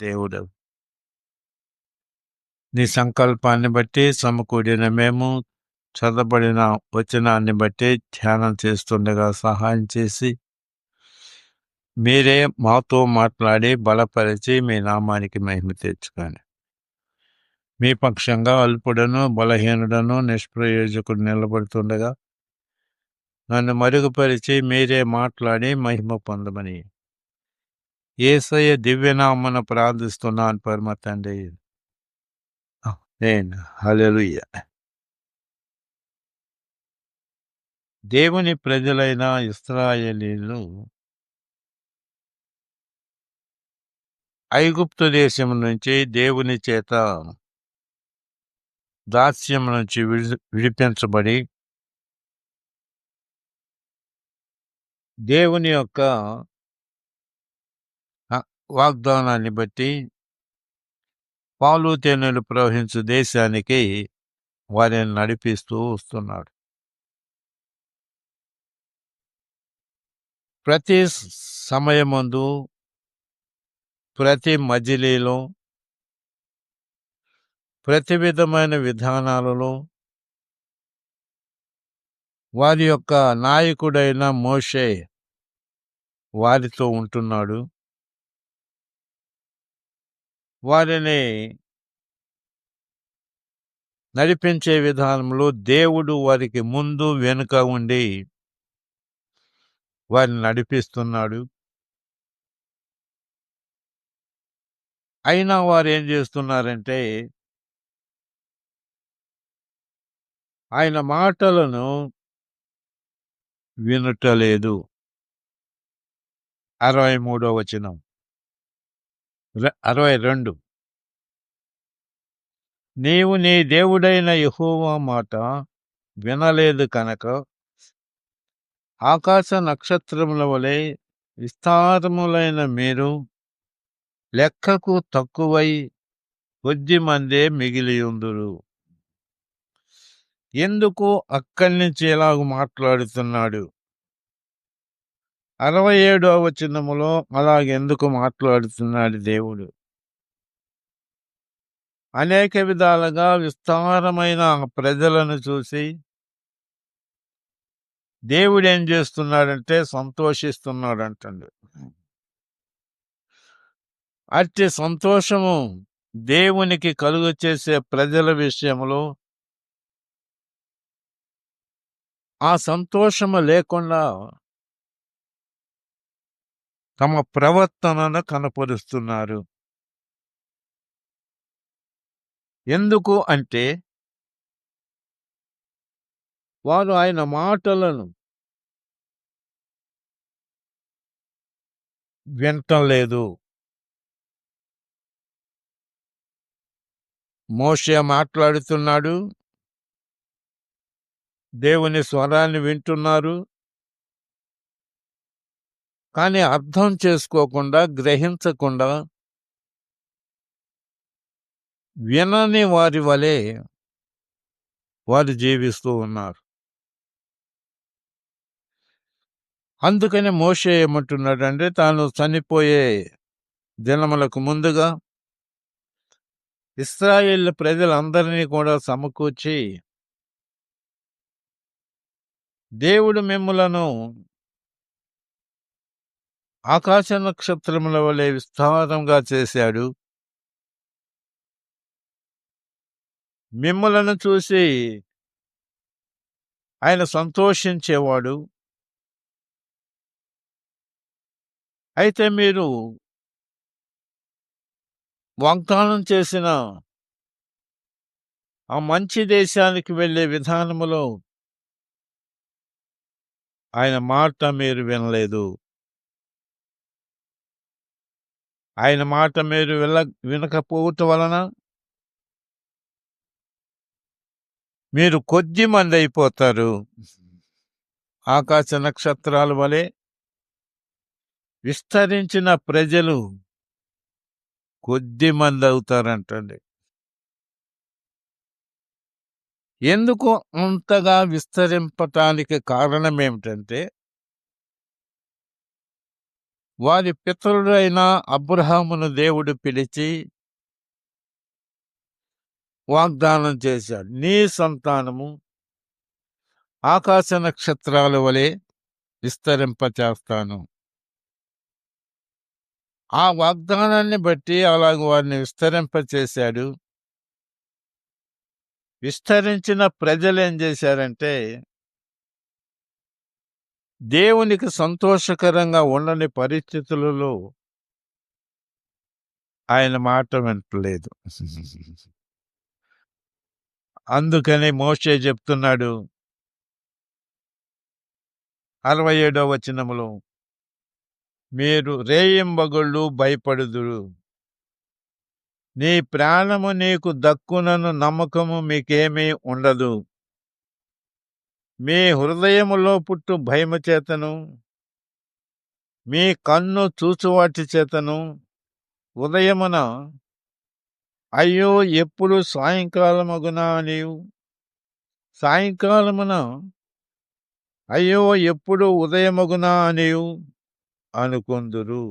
దేవుడు. నీ సంకల్పాన్ని బట్టి సమకూడిన మేము చదవబడిన వచనాన్ని బట్టి ధ్యానం చేస్తుండగా సహాయం చేసి మీరే మాతో మాట్లాడి బలపరిచి మీ నామానికి మహిమ తెచ్చుకొని మీ పక్షంగా అల్పుడను బలహీనుడను నిష్ప్రయోజకుడు నిలబడుతుండగా నన్ను మరుగుపరిచి మీరే మాట్లాడి మహిమ పొందమని యేసయ్య దివ్యనామమున ప్రార్థిస్తున్నాను పరమ తండ్రి. హల్లెలూయా. దేవుని ప్రజలైన ఇశ్రాయేలీయులు ఐగుప్తు దేశం నుంచి దేవుని చేత దాస్యం నుంచి విడిపించబడి దేవుని యొక్క వాగ్దానాన్ని బట్టి పాలు తేనెలు ప్రవహించు దేశానికి వారిని నడిపిస్తూ వస్తున్నాడు. ప్రతి సమయమందు ప్రతి మజిలీలో ప్రతి విధమైన విధానాలలో వారి యొక్క నాయకుడైన మోషే వారితో ఉంటున్నాడు. వారిని నడిపించే విధానంలో దేవుడు వారికి ముందు వెనుక ఉండి వారిని నడిపిస్తున్నాడు. అయినా వారు ఏం చేస్తున్నారంటే ఆయన మాటలను వినటలేదు. 63వ వచనం 62 నీవు నీ దేవుడైన యెహోవా మాట వినలేదు కనుక ఆకాశ నక్షత్రముల వలె విస్తారములైన మీరు లెక్కకు తక్కువై కొద్ది మందే మిగిలియుందురు. ఎందుకు అక్కడి నుంచి ఎలాగ మాట్లాడుతున్నాడు? 67వ వచనములో అలాగెందుకు మాట్లాడుతున్నాడు దేవుడు? అనేక విధాలుగా విస్తారమైన ప్రజలను చూసి దేవుడు ఏం చేస్తున్నాడంటే సంతోషిస్తున్నాడంటండి. అట్టి సంతోషము దేవునికి కలుగు చేసే ప్రజల విషయంలో ఆ సంతోషము లేకుండా తమ ప్రవర్తనను కనపరుస్తున్నారు. ఎందుకు అంటే వారు ఆయన మాటలను వింటలేదు. మోషే మాట్లాడుతున్నాడు, దేవుని స్వరాన్ని వింటున్నారు, కానీ అర్థం చేసుకోకుండా గ్రహించకుండా వినని వారి వలె వారు జీవిస్తూ ఉన్నారు. అందుకని మోషే ఏమంటున్నాడంటే తాను చనిపోయే దినములకు ముందుగా ఇశ్రాయేలు ప్రజలందరినీ కూడా సమకూర్చి దేవుడు మిమ్ములను ఆకాశ నక్షత్రముల వలె విస్తారంగా చేశాడు, మిమ్ములను చూసి ఆయన సంతోషించేవాడు. అయితే మీరు వాగ్దానం చేసిన ఆ మంచి దేశానికి వెళ్ళే విధానములో ఆయన మాట మీరు వినలేదు. ఆయన మాట మీరు వినకపోవటం వలన మీరు కొద్ది మంది అయిపోతారు. ఆకాశ నక్షత్రాల వలె విస్తరించిన ప్రజలు కొద్ది మంది అవుతారంటండి. ఎందుకు అంతగా విస్తరింపటానికి కారణం ఏమిటంటే వారి పితరుడైన అబ్రహామును దేవుడు పిలిచి వాగ్దానం చేశాడు. నీ సంతానము ఆకాశ నక్షత్రాల వలె విస్తరింపచేస్తాను. ఆ వాగ్దానాన్ని బట్టి అలాగ వారిని విస్తరింపచేశాడు. విస్తరించిన ప్రజలేం చేశారంటే, దేవునికి సంతోషకరంగా ఉండని పరిస్థితులలో ఆయన మాట వింటలేదు. అందుకని మోషే చెప్తున్నాడు 67వ వచనములో, మీరు రేయింబగళ్ళు భయపడుదురు. నీ ప్రాణము నీకు దక్కునను నమ్మకము మీకేమీ ఉండదు. మీ హృదయములో పుట్టు భయము చేతను, మీ కన్ను చూచువాటి చేతను ఉదయమున అయ్యో ఎప్పుడు సాయంకాలమగునా అనియు, సాయంకాలమున అయ్యో ఎప్పుడు ఉదయమగునా అనియు అనుకొందురు.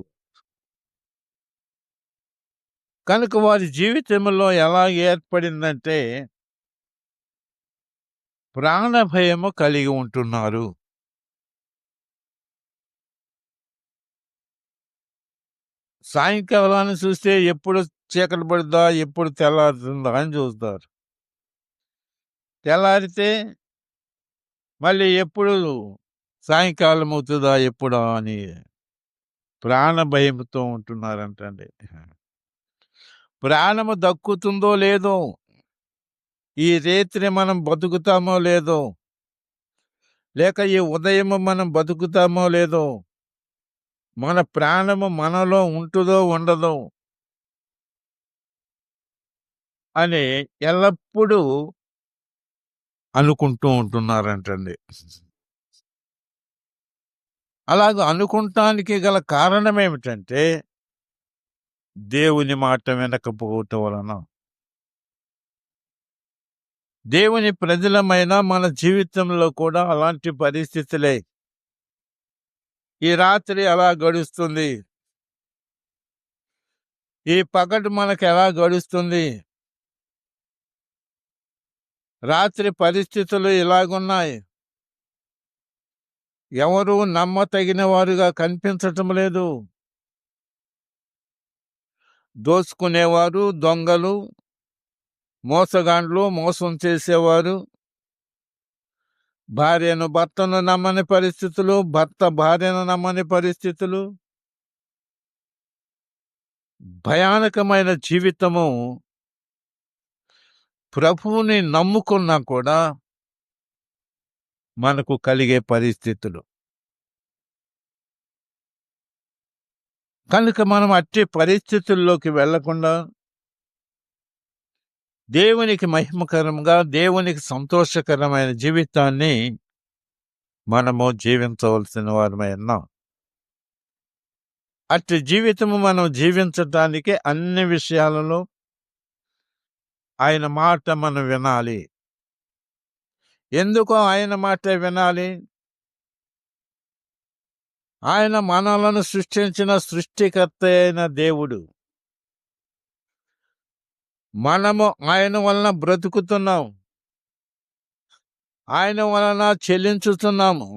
కనుక వారి జీవితంలో ఎలా ఏర్పడిందంటే, ప్రాణభయము కలిగి ఉంటున్నారు. సాయంకాలాన్ని చూస్తే ఎప్పుడు చీకటి పడుద్దా, ఎప్పుడు తెల్లారుతుందా అని చూస్తారు. తెల్లారితే మళ్ళీ ఎప్పుడు సాయంకాలం అవుతుందా ఎప్పుడా అని ప్రాణభయంతో ఉంటున్నారంటండి. ప్రాణము దక్కుతుందో లేదో, ఈ రేత్రి మనం బతుకుతామో లేదో, లేక ఈ ఉదయము మనం బతుకుతామో లేదో, మన ప్రాణము మనలో ఉంటుందో ఉండదో అని ఎల్లప్పుడూ అనుకుంటూ ఉంటున్నారంటండి. అలాగ అనుకుంటానికి గల కారణం ఏమిటంటే, దేవుని మాట వినకపోవటం వలన. దేవుని ప్రజలమైన మన జీవితంలో కూడా అలాంటి పరిస్థితులే. ఈ రాత్రి అలా గడుస్తుంది. ఈ పగటి మనకు ఎలా గడుస్తుంది? రాత్రి పరిస్థితులు ఇలాగున్నాయి. ఎవరు నమ్మతగిన వారుగా కనిపించటం లేదు. దోచుకునేవారు, దొంగలు, మోసగాండ్లు, మోసం చేసేవారు, భార్యను భర్తను నమ్మని పరిస్థితులు, భర్త భార్యను నమ్మని పరిస్థితులు, భయానకమైన జీవితము. ప్రభువుని నమ్ముకున్నా కూడా మనకు కలిగే పరిస్థితులు. కనుక మనం అట్టి పరిస్థితుల్లోకి వెళ్లకుండా దేవునికి మహిమకరంగా, దేవునికి సంతోషకరమైన జీవితాన్ని మనము జీవించవలసిన వారమై ఉన్నాం. అట్టి జీవితము మనం జీవించటానికి అన్ని విషయాలలో ఆయన మాట మనం వినాలి. ఎందుకు ఆయన మాట వినాలి? ఆయన మనలను సృష్టించిన సృష్టికర్త అయిన దేవుడు. మనము ఆయన వలన బ్రతుకుతున్నాం. ఆయన వలన చెల్లించుతున్నాము.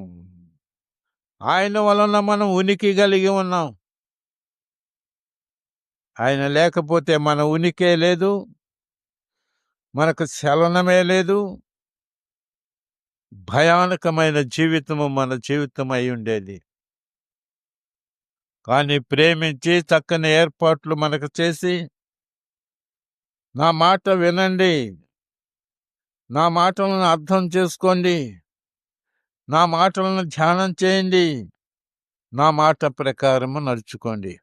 ఆయన వలన మనం ఉనికి కలిగి ఉన్నాం. ఆయన లేకపోతే మన ఉనికే లేదు, మనకు చలనమే లేదు. భయానకమైన జీవితము మన జీవితం అయి ఉండేది. కానీ ప్రేమించి చక్కని ఏర్పాట్లు మనకు చేసి, నా మాట వినండి, నా మాటలను అర్థం చేసుకోండి, నా మాటలను ధ్యానం చేయండి, నా మాట ప్రకారము నడుచుకోండి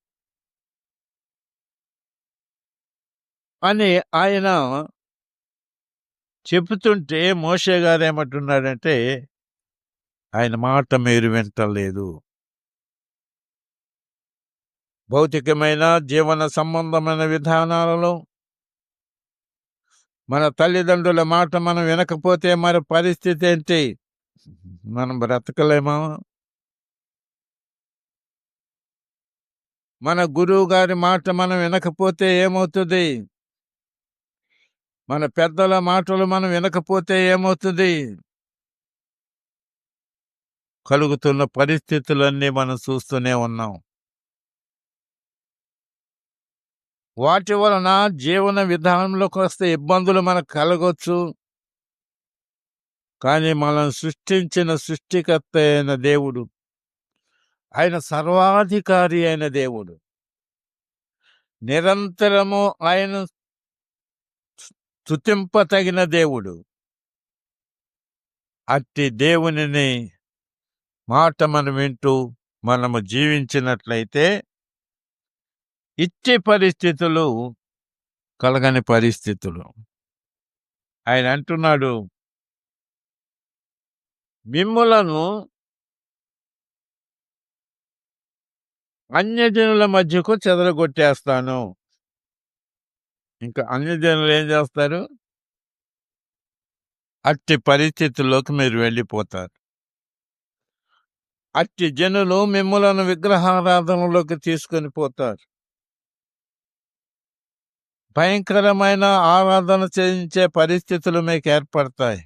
అని ఆయన చెబుతుంటే మోషే గారు ఏమంటున్నాడంటే, ఆయన మాట మీరు వింటలేదు. భౌతికమైన జీవన సంబంధమైన విధానాలలో మన తల్లిదండ్రుల మాట మనం వినకపోతే మరి పరిస్థితి ఏంటి? మనం బ్రతకలేమా? మన గురువు గారి మాట మనం వినకపోతే ఏమవుతుంది? మన పెద్దల మాటలు మనం వినకపోతే ఏమవుతుంది? కలుగుతున్న పరిస్థితులన్నీ మనం చూస్తూనే ఉన్నాం. వాటి వలన జీవన విధానంలో కాస్త ఇబ్బందులు మనకు కలగొచ్చు. కానీ మనం సృష్టించిన సృష్టికర్త అయిన దేవుడు, ఆయన సర్వాధికారి అయిన దేవుడు, నిరంతరము ఆయన స్తుతింపతగిన దేవుడు. అట్టి దేవునిని మాట మనం వింటూ మనము జీవించినట్లయితే ఇట్టి పరిస్థితులు కలగని పరిస్థితులు. ఆయన అంటున్నాడు, మిమ్ములను అన్యజనుల మధ్యకు చెదరగొట్టేస్తాను. ఇంకా అన్యజనులు ఏం చేస్తారు? అట్టి పరిస్థితుల్లోకి మీరు వెళ్ళిపోతారు. అట్టి జనులు మిమ్ములను విగ్రహారాధనలోకి తీసుకొని పోతారు. భయంకరమైన ఆరాధన చేయించే పరిస్థితులు మీకు ఏర్పడతాయి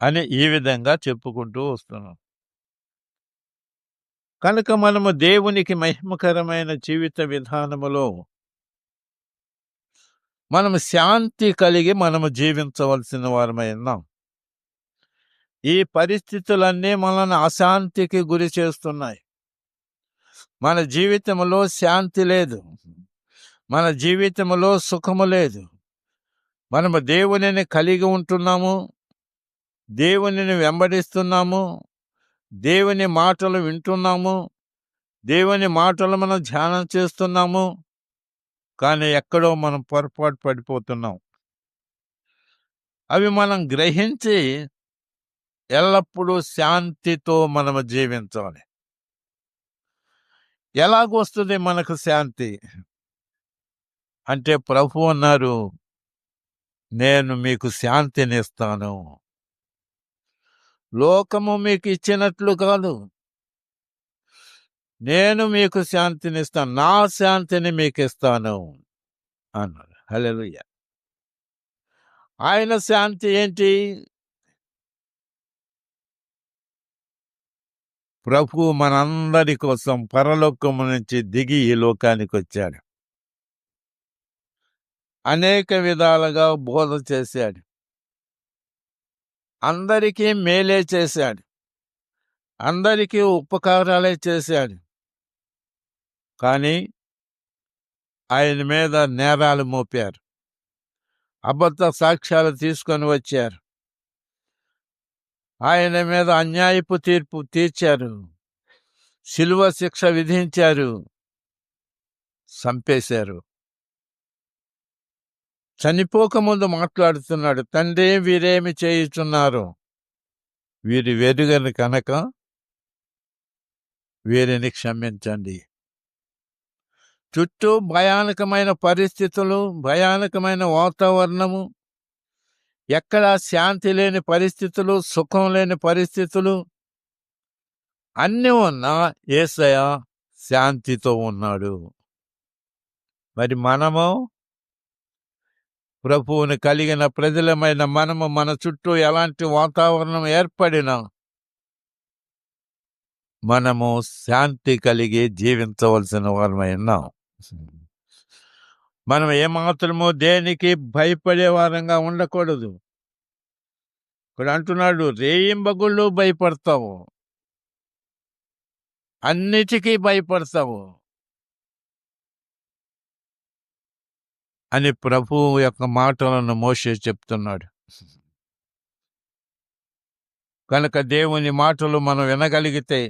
అని ఈ విధంగా చెప్పుకుంటూ వస్తున్నాం. కనుక మనము దేవునికి మహిమకరమైన జీవిత విధానములో మనము శాంతి కలిగి మనము జీవించవలసిన వారమై ఉన్నాం. ఈ పరిస్థితులన్నీ మనల్ని అశాంతికి గురి చేస్తున్నాయి. మన జీవితంలో శాంతి లేదు, మన జీవితంలో సుఖము లేదు. మనము దేవునిని కలిగి ఉంటున్నాము, దేవునిని వెంబడిస్తున్నాము, దేవుని మాటలు వింటున్నాము, దేవుని మాటలు మనం ధ్యానం చేస్తున్నాము. కానీ ఎక్కడో మనం పొరపాటు పడిపోతున్నాం. అవి మనం గ్రహించి ఎల్లప్పుడూ శాంతితో మనము జీవించాలి. ఎలాగొస్తుంది మనకు శాంతి అంటే, ప్రభు అన్నారు, నేను మీకు శాంతినిస్తాను. లోకము మీకు ఇచ్చినట్లు కాదు, నేను మీకు శాంతినిస్తాను, నా శాంతిని మీకు ఇస్తాను అన్నాడు. హల్లెలూయా. ఆయన శాంతి ఏంటి? ప్రభు మనందరి కోసం పరలోకము నుంచి దిగి ఈ లోకానికి వచ్చాడు. అనేక విధాలుగా బోధ చేశాడు, అందరికీ మేలే చేశాడు, అందరికీ ఉపకారాలే చేశాడు. కానీ ఆయన మీద నేరాలు మోపారు, అబద్ధ సాక్ష్యాలు తీసుకొని వచ్చారు, ఆయన మీద అన్యాయపు తీర్పు తీర్చారు, శిలువ శిక్ష విధించారు, చంపేశారు. చనిపోకముందు మాట్లాడుతున్నాడు, తండ్రి వీరేమి చేయుచున్నారు, వీరి వెరుగని కనుక వీరిని క్షమించండి. చుట్టూ భయానకమైన పరిస్థితులు, భయానకమైన వాతావరణము, ఎక్కడా శాంతి లేని పరిస్థితులు, సుఖం లేని పరిస్థితులు అన్నీ ఉన్నా యేసయ్య శాంతితో ఉన్నాడు. మరి మనము ప్రభువుని కలిగిన ప్రజలమైన మనము మన చుట్టూ ఎలాంటి వాతావరణం ఏర్పడినా మనము శాంతి కలిగి జీవించవలసిన వారమై ఉన్నాం. మనం ఏమాత్రము దేనికి భయపడే వారంగా ఉండకూడదు. ఇక్కడ అంటున్నాడు, రేయింబగుళ్ళు భయపడతావు, అన్నిటికీ భయపడతావు అని ప్రభువు యొక్క మాటలను మోషే చెప్తున్నాడు. కనుక దేవుని మాటలు మనం వినగలిగితే,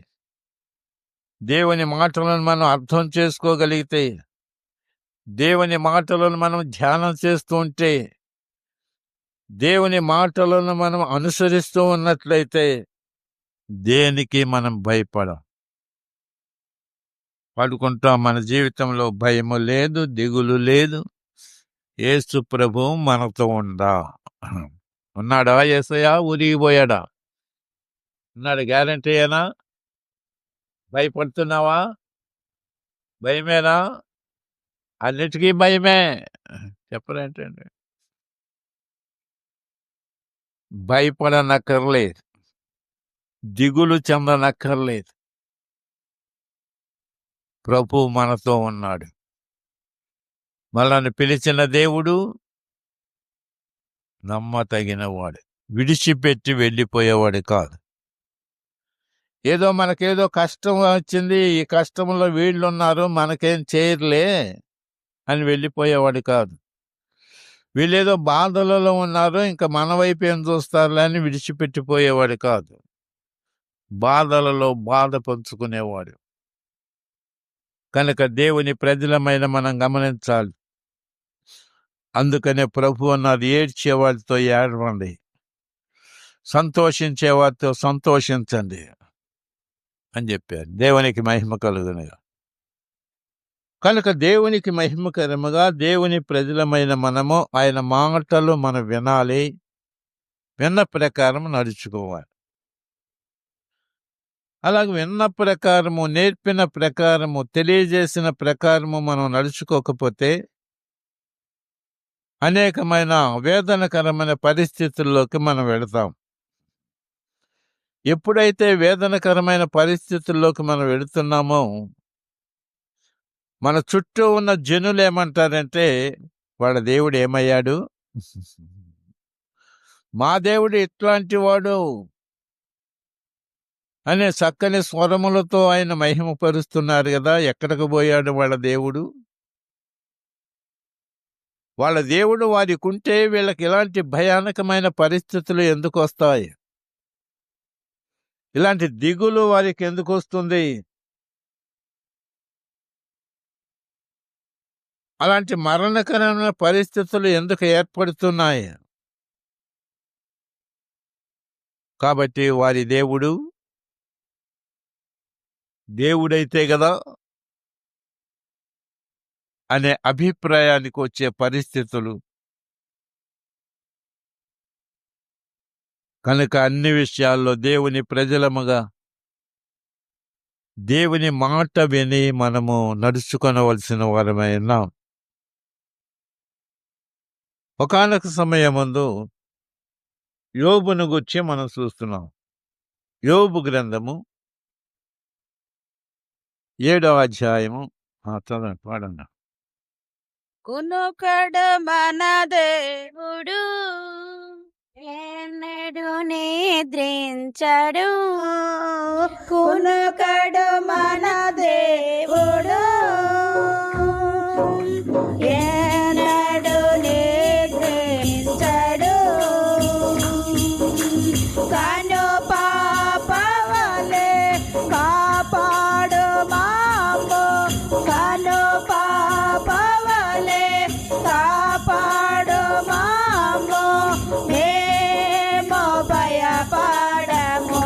దేవుని మాటలను మనం అర్థం చేసుకోగలిగితే, దేవుని మాటలను మనం ధ్యానం చేస్తూ ఉంటే, దేవుని మాటలను మనం అనుసరిస్తూ ఉన్నట్లయితే దేనికి మనం భయపడం. పడుకుంటాం, మన జీవితంలో భయము లేదు, దిగులు లేదు. యేసు ప్రభు మనతో ఉన్నాడా? యేసయ్య ఊరిగిపోయాడా? ఉన్నాడు, గ్యారంటీ అయినా? భయపడుతున్నావా? భయమేనా? అన్నిటికీ భయమే. చెప్పరేంటండి? భయపడనక్కర్లేదు. దిగులు చెందనక్కర్లేదు. ప్రభువు మనతో ఉన్నాడు. మనల్ని పిలిచిన దేవుడు నమ్మతగినవాడు. విడిచిపెట్టి వెళ్ళిపోయేవాడు కాదు. ఏదో మనకేదో కష్టం వచ్చింది, ఈ కష్టంలో వీళ్ళున్నారు, మనకేం చేయరులే అని వెళ్ళిపోయేవాడు కాదు. వీళ్ళేదో బాధలలో ఉన్నారు, ఇంకా మన వైపు ఏం చూస్తారులే అని విడిచిపెట్టిపోయేవాడు కాదు. బాధలలో బాధ పంచుకునేవాడు. కనుక దేవుని ప్రజలమైన మనం గమనించాలి. అందుకనే ప్రభు అన్నది, ఏడ్చేవాడితో ఏడవండి, సంతోషించే వారితో సంతోషించండి అని చెప్పారు. దేవునికి మహిమ కలుగునుగా. కనుక దేవునికి మహిమకరముగా దేవుని ప్రజలమైన మనము ఆయన మాటలు మనం వినాలి, విన్న ప్రకారం నడుచుకోవాలి. అలాగే విన్న ప్రకారము, నేర్పిన ప్రకారము, తెలియజేసిన ప్రకారము మనం నడుచుకోకపోతే అనేకమైన వేదనకరమైన పరిస్థితుల్లోకి మనం వెళతాం. ఎప్పుడైతే వేదనకరమైన పరిస్థితుల్లోకి మనం వెళుతున్నామో మన చుట్టూ ఉన్న జనులు ఏమంటారంటే, వాళ్ళ దేవుడు ఏమయ్యాడు, మా దేవుడు ఇట్లాంటి వాడు అనే చక్కని స్వరములతో ఆయన మహిమపరుస్తున్నారు కదా, ఎక్కడికి పోయాడు వాళ్ళ దేవుడు? వాళ్ళ దేవుడు వారికి ఉంటే వీళ్ళకి ఇలాంటి భయానకమైన పరిస్థితులు ఎందుకు వస్తాయి? ఇలాంటి దిగులు వారికి ఎందుకు వస్తుంది? అలాంటి మరణకరమైన పరిస్థితులు ఎందుకు ఏర్పడుతున్నాయి? కాబట్టి వారి దేవుడు దేవుడైతే కదా అనే అభిప్రాయానికి వచ్చే పరిస్థితులు. కనుక అన్ని విషయాల్లో దేవుని ప్రజలముగా దేవుని మాట విని మనము నడుచుకొనవలసిన వారమై ఉన్నాం. ఒకానొక సమయమందు యోబును గురించి మనం చూస్తున్నాం. యోబు గ్రంథము 7వ అధ్యాయము. చదవండి, పాడండి. కునుకడు మన దేవుడు, ఎన్నడు నిద్రించడు. కునుకడు మన దేవుడు, ఎన్నడు నిద్రించడు. కను పాపవలే కాపాడు మాము, కను పాపవలే కాపాడు మాము. మేము భయపడము,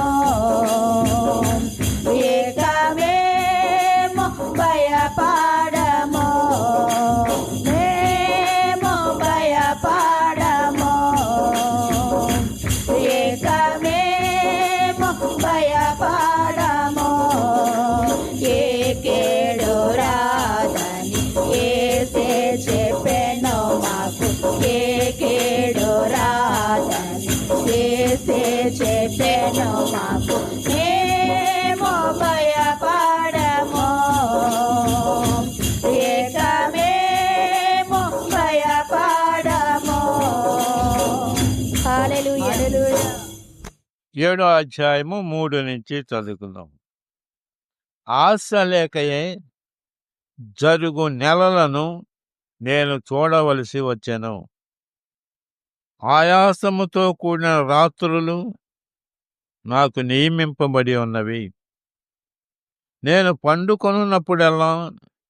ఇక మేము భయపడము, మేము భయపడము, ఇక మేము భయపడము. ఏ కేడు రాదని ఏసే చెప్పెను మాకు, ఏ కేడు రాదని ఏసే చెప్పెను మాకు. మేము భయపడము, ఇక మేము భయపడము. హల్లెలూయా, హల్లెలూయా. 7వ అధ్యాయము 3 నుంచి చదువుకుందాం. ఆశ లేకయే జరుగు నెలలను నేను చూడవలసి వచ్చెను. ఆయాసముతో కూడిన రాత్రులు నాకు నియమింపబడి ఉన్నవి. నేను పండుకొనున్నప్పుడల్లా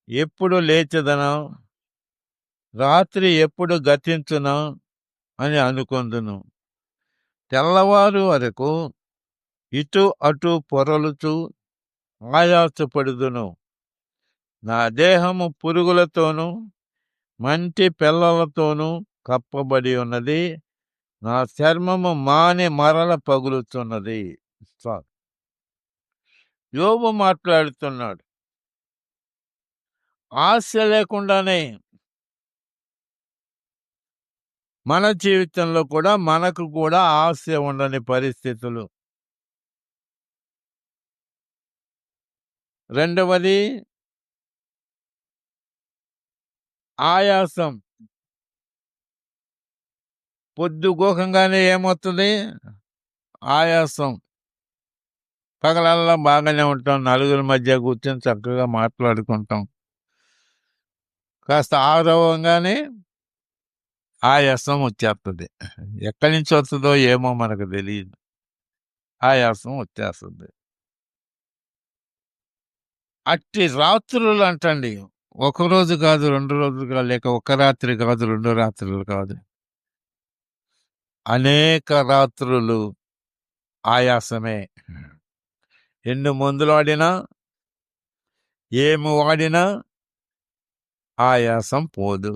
ఎప్పుడు లేచెదనా, రాత్రి ఎప్పుడు గతించునా అని అనుకొందును. తెల్లవారు వరకు ఇటు అటు పొరలుచు ఆయాసపడుదును. నా దేహము పురుగులతోనూ మంటి పెళ్ళలతోనూ కప్పబడి ఉన్నది. నా చర్మము మాని మరల పగులుతున్నది. యోబు మాట్లాడుతున్నాడు. ఆశ లేకుండానే మన జీవితంలో కూడా మనకు కూడా ఆశ ఉండని పరిస్థితులు. రెండవది ఆయాసం. పొద్దుగూకంగానే ఏమవుతుంది? ఆయాసం. పగలల్లా బాగానే ఉంటాం. నలుగురి మధ్య కూర్చొని చక్కగా మాట్లాడుకుంటాం. కాస్త ఆరవంగానే ఆయాసం వచ్చేస్తది. ఎక్కడి నుంచి వస్తదో ఏమో మనకు తెలీదు. ఆయాసం వచ్చేస్తది. అట్టి రాత్రులంటండి. ఒకరోజు కాదు, 2 రోజులు కాదు, లేక ఒక రాత్రి కాదు, 2 రాత్రులు కాదు. అనేక రాత్రులు ఆయాసమే. ఎన్ని మందులు వాడినా, ఏమి వాడినా ఆయాసం పోదు.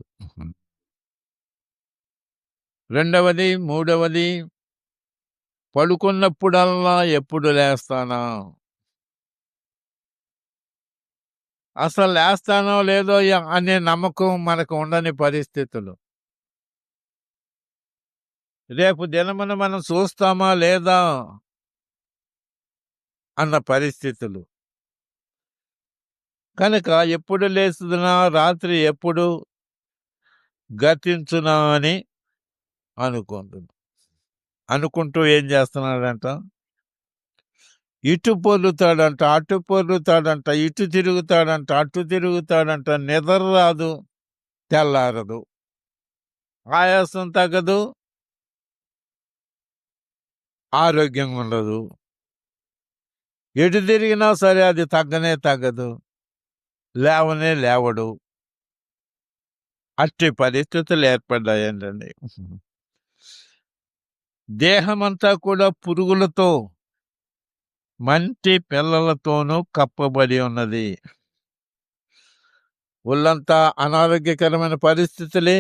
రెండవది, మూడవది పడుకున్నప్పుడల్లా ఎప్పుడు లేస్తానా? అసలు లేస్తానో లేదో అనే నమ్మకం మనకు ఉండని పరిస్థితులు. రేపు దినమున మనం చూస్తామా లేదా అన్న పరిస్థితులు. కనుక ఎప్పుడు లేస్తున్నా, రాత్రి ఎప్పుడు గతించునా అని అనుకుంటూ ఏం చేస్తున్నాడంట? ఇటు పొర్లుతాడంట, అటు పొర్లుతాడంట, ఇటు తిరుగుతాడంట, అటు తిరుగుతాడంట. నిద్ర రాదు, తెల్లారదు. ఆయాసం తగ్గదు, ఆరోగ్యం ఉండదు. ఎటు తిరిగినా సరే అది తగ్గనే తగ్గదు, లేవనే లేవడు. అట్టి పరిస్థితులు ఏర్పడ్డాయండి. దేహమంతా కూడా పురుగులతో, మంటి పిల్లలతోనూ కప్పబడి ఉన్నది. ఒళ్ళంతా అనారోగ్యకరమైన పరిస్థితులే.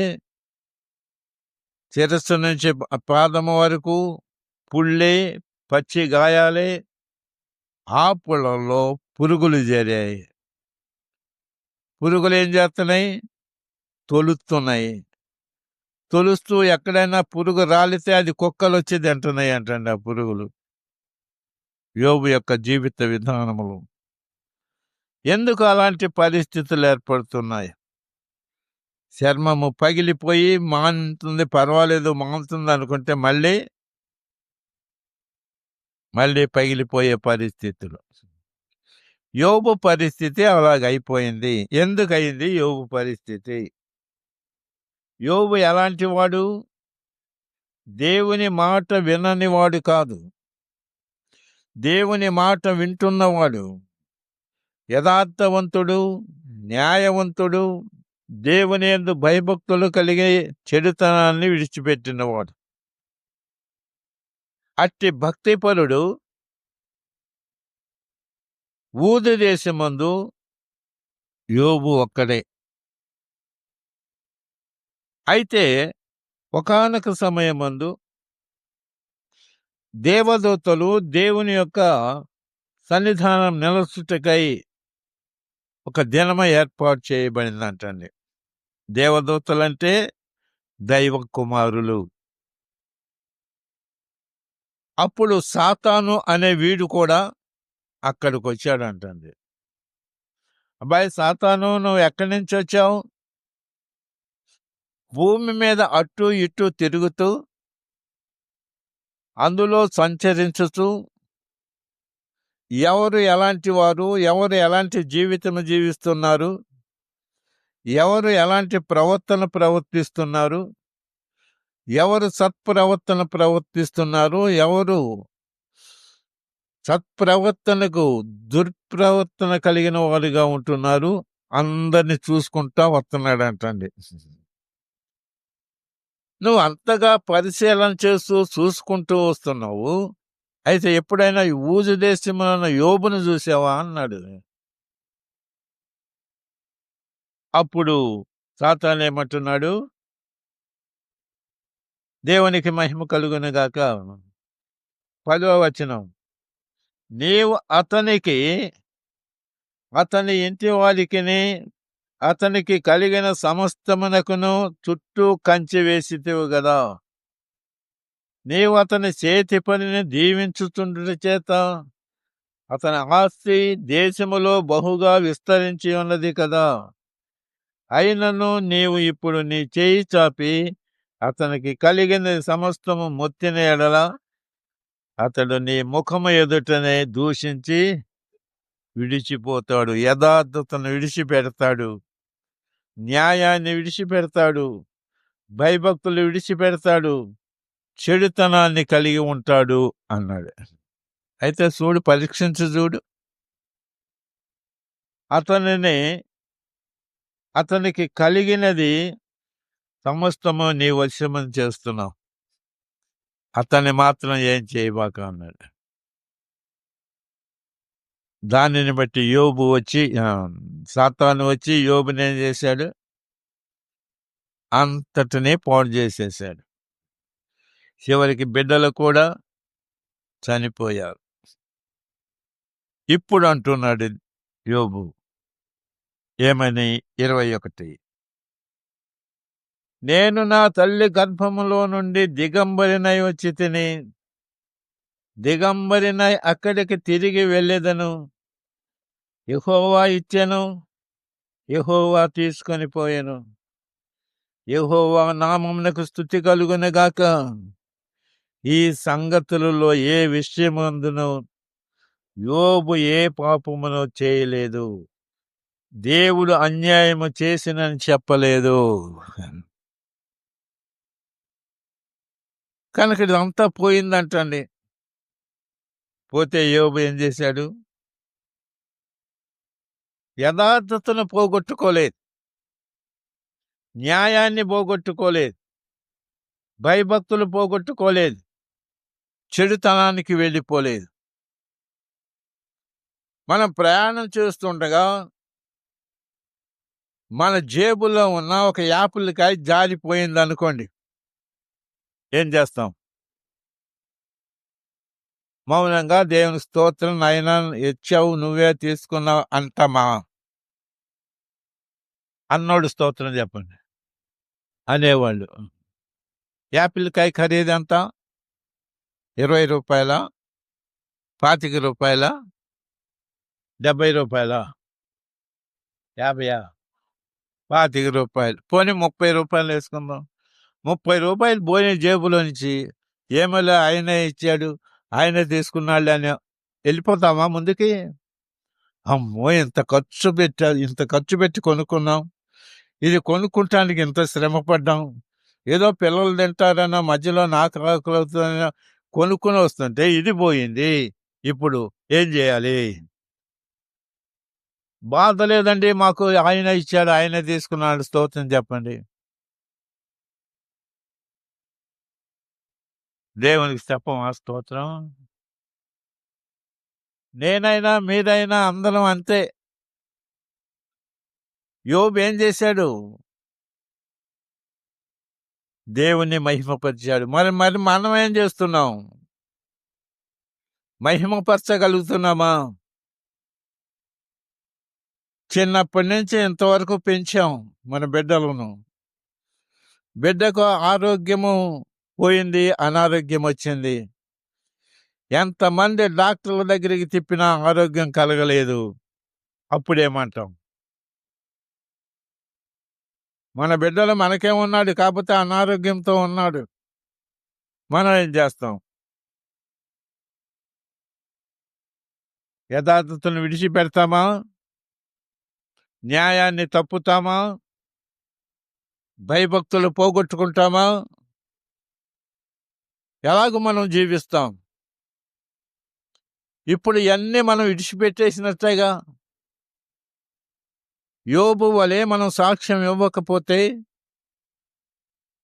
శిరస్సు నుంచి పాదము వరకు పుళ్ళే, పచ్చి గాయాలే. ఆ పుళ్ళల్లో పురుగులు చేరాయి. పురుగులు ఏం చేస్తున్నాయి? తొలుస్తున్నాయి. తొలుస్తూ ఎక్కడైనా పురుగు రాలితే అది కుక్కలు వచ్చి తింటున్నాయి అంటండి ఆ పురుగులు. యోబు యొక్క జీవిత విధానములు. ఎందుకు అలాంటి పరిస్థితులు ఏర్పడుతున్నాయి? చర్మము పగిలిపోయి మానుతుంది, పర్వాలేదు మానుతుంది అనుకుంటే మళ్ళీ పగిలిపోయే పరిస్థితులు. యోబు పరిస్థితి అలాగైపోయింది. ఎందుకయింది యోబు పరిస్థితి? యోబు ఎలాంటి వాడు? దేవుని మాట విననివాడు కాదు, దేవుని మాట వింటున్నవాడు. యథార్థవంతుడు, న్యాయవంతుడు, దేవుని యందు భయభక్తులు కలిగే చెడుతనాన్ని విడిచిపెట్టినవాడు. అట్టి భక్తిపరుడు ఊదు దేశమందు యోబు ఒక్కడే. అయితే ఒకానొక సమయమందు దేవదూతలు దేవుని యొక్క సన్నిధానం నిలచుటకై ఒక దినమ ఏర్పాటు చేయబడిందంటండి. దేవదూతలంటే దైవ కుమారులు. అప్పుడు సాతాను అనే వీడు కూడా అక్కడికి వచ్చాడంటండి. అబ్బాయి సాతాను, నువ్వు ఎక్కడి నుంచి వచ్చావు? భూమి మీద అటు ఇటు తిరుగుతూ, అందులో సంచరించుతూ, ఎవరు ఎలాంటి వారు, ఎవరు ఎలాంటి జీవితం జీవిస్తున్నారు, ఎవరు ఎలాంటి ప్రవర్తన ప్రవర్తిస్తున్నారు, ఎవరు సత్ప్రవర్తన ప్రవర్తిస్తున్నారు, ఎవరు సత్ప్రవర్తనకు దుర్ప్రవర్తన కలిగిన వారుగా ఉంటున్నారు, అందరిని చూసుకుంటా వస్తున్నాడంటండి. నువ్వు అంతగా పరిశీలన చేస్తూ చూసుకుంటూ వస్తున్నావు, అయితే ఎప్పుడైనా ఈ ఊజు దేశమున యోబును చూసావా అన్నాడు. అప్పుడు సాతాను ఏమంటున్నాడు? దేవునికి మహిమ కలుగును గాక. 10వ వచనం, నీవు అతనికి, అతని ఇంటి వారికిని, అతనికి కలిగిన సమస్తమునకును చుట్టూ కంచె వేసితివి గదా. నీవు అతని చేతి పనిని దీవించుచుండుట చేత అతని ఆస్తి దేశములో బహుగా విస్తరించి ఉన్నది కదా. అయినను నీవు ఇప్పుడు నీ చేయి చాపి అతనికి కలిగిన సమస్తము మొత్తిన ఎడల అతడు నీ ముఖము ఎదుటనే దూషించి విడిచిపోతాడు. యథార్థతను విడిచిపెడతాడు, న్యాయాన్ని విడిచిపెడతాడు, భయభక్తులు విడిచిపెడతాడు, చెడుతనాన్ని కలిగి ఉంటాడు అన్నాడు. అయితే చూడు, పరీక్షించు చూడు. అతనికి కలిగినది సమస్తము నీ వశమని చేస్తున్నావు, అతన్ని మాత్రం ఏం చేయబాక అన్నాడు. దానిని బట్టి సాతాను వచ్చి యోబుని ఏం చేశాడు? అంతటినీ పాడు చేసేసాడు. చివరికి బిడ్డలు కూడా చనిపోయారు. ఇప్పుడు అంటున్నాడు యోబు ఏమని? 21, నేను నా తల్లి గర్భములో నుండి దిగంబరినై వచ్చి తిని దిగంబరినై అక్కడికి తిరిగి వెళ్ళేదను. యెహోవా ఇచ్చెను, యెహోవా తీసుకొని పోయెను. యెహోవా నామమునకు స్తుతి కలుగునుగాక. ఈ సంగతులలో ఏ విషయమందును యోబు ఏ పాపమును చేయలేదు, దేవుడు అన్యాయము చేసినని చెప్పలేదు. కనుక ఇదంతా పోయిందంటండి. పోతే యోబు ఏం చేశాడు? యథార్థతను పోగొట్టుకోలేదు, న్యాయాన్ని పోగొట్టుకోలేదు, భయభక్తులు పోగొట్టుకోలేదు, చెడుతనానికి వెళ్ళిపోలేదు. మనం ప్రయాణం చేస్తుండగా మన జేబులో ఉన్న ఒక యాపిల్కాయ జారిపోయింది అనుకోండి, ఏం చేస్తాం? మౌనంగా దేవుని స్తోత్రం, నాయనా ఇచ్చావు, నువ్వే తీసుకున్నావు అంటామా? అన్నోడు స్తోత్రం చెప్పండి అనేవాళ్ళు. యాపిల్కాయ ఖరీదు ఎంత? 20 రూపాయల, 25 రూపాయల, 70 రూపాయల, 50, 25 రూపాయలు. పోనీ 30 రూపాయలు వేసుకుందాం. 30 రూపాయలు పోయిన జేబులో నుంచి ఏమలా ఆయనే ఇచ్చాడు, ఆయనే తీసుకున్నాడు అని వెళ్ళిపోతామా ముందుకి? అమ్మో, ఇంత ఖర్చు పెట్టి కొనుక్కున్నాం, ఇది కొనుక్కుంటానికి ఇంత శ్రమ పడ్డాం, ఏదో పిల్లలు తింటారనో మధ్యలో నాకు ఆకలవుతుందనో కొనుక్కుని వస్తుంటే ఇది పోయింది, ఇప్పుడు ఏం చేయాలి? బాధ లేదండి, మాకు ఆయన ఇచ్చాడు, ఆయన తీసుకున్నాడు, స్తోత్రం చెప్పండి. దేవునికి చెప్పమా స్తోత్రం? నేనైనా మీరైనా అందరం అంతే. యోబు ఏం చేశాడు? దేవుణ్ణి మహిమపరిచాడు. మరి మరి మనం ఏం చేస్తున్నాం? మహిమపరచగలుగుతున్నామా? చిన్నప్పటి నుంచి ఇంతవరకు పెంచాం మన బిడ్డలను. బిడ్డకు ఆరోగ్యము పోయింది, అనారోగ్యం వచ్చింది. ఎంతమంది డాక్టర్ల దగ్గరికి తిప్పినా ఆరోగ్యం కలగలేదు. అప్పుడేమంటాం? మన బిడ్డలు మనకేమున్నాడు, కాకపోతే అనారోగ్యంతో ఉన్నాడు. మనం ఏం చేస్తాం? యథార్థతను విడిచిపెడతామా? న్యాయాన్ని తప్పుతామా? భయభక్తులు పోగొట్టుకుంటామా? ఎలాగూ మనం జీవిస్తాం? ఇప్పుడు ఇవన్నీ మనం విడిచిపెట్టేసినట్టేగా. యోబు వలె మనం సాక్ష్యం ఇవ్వకపోతే,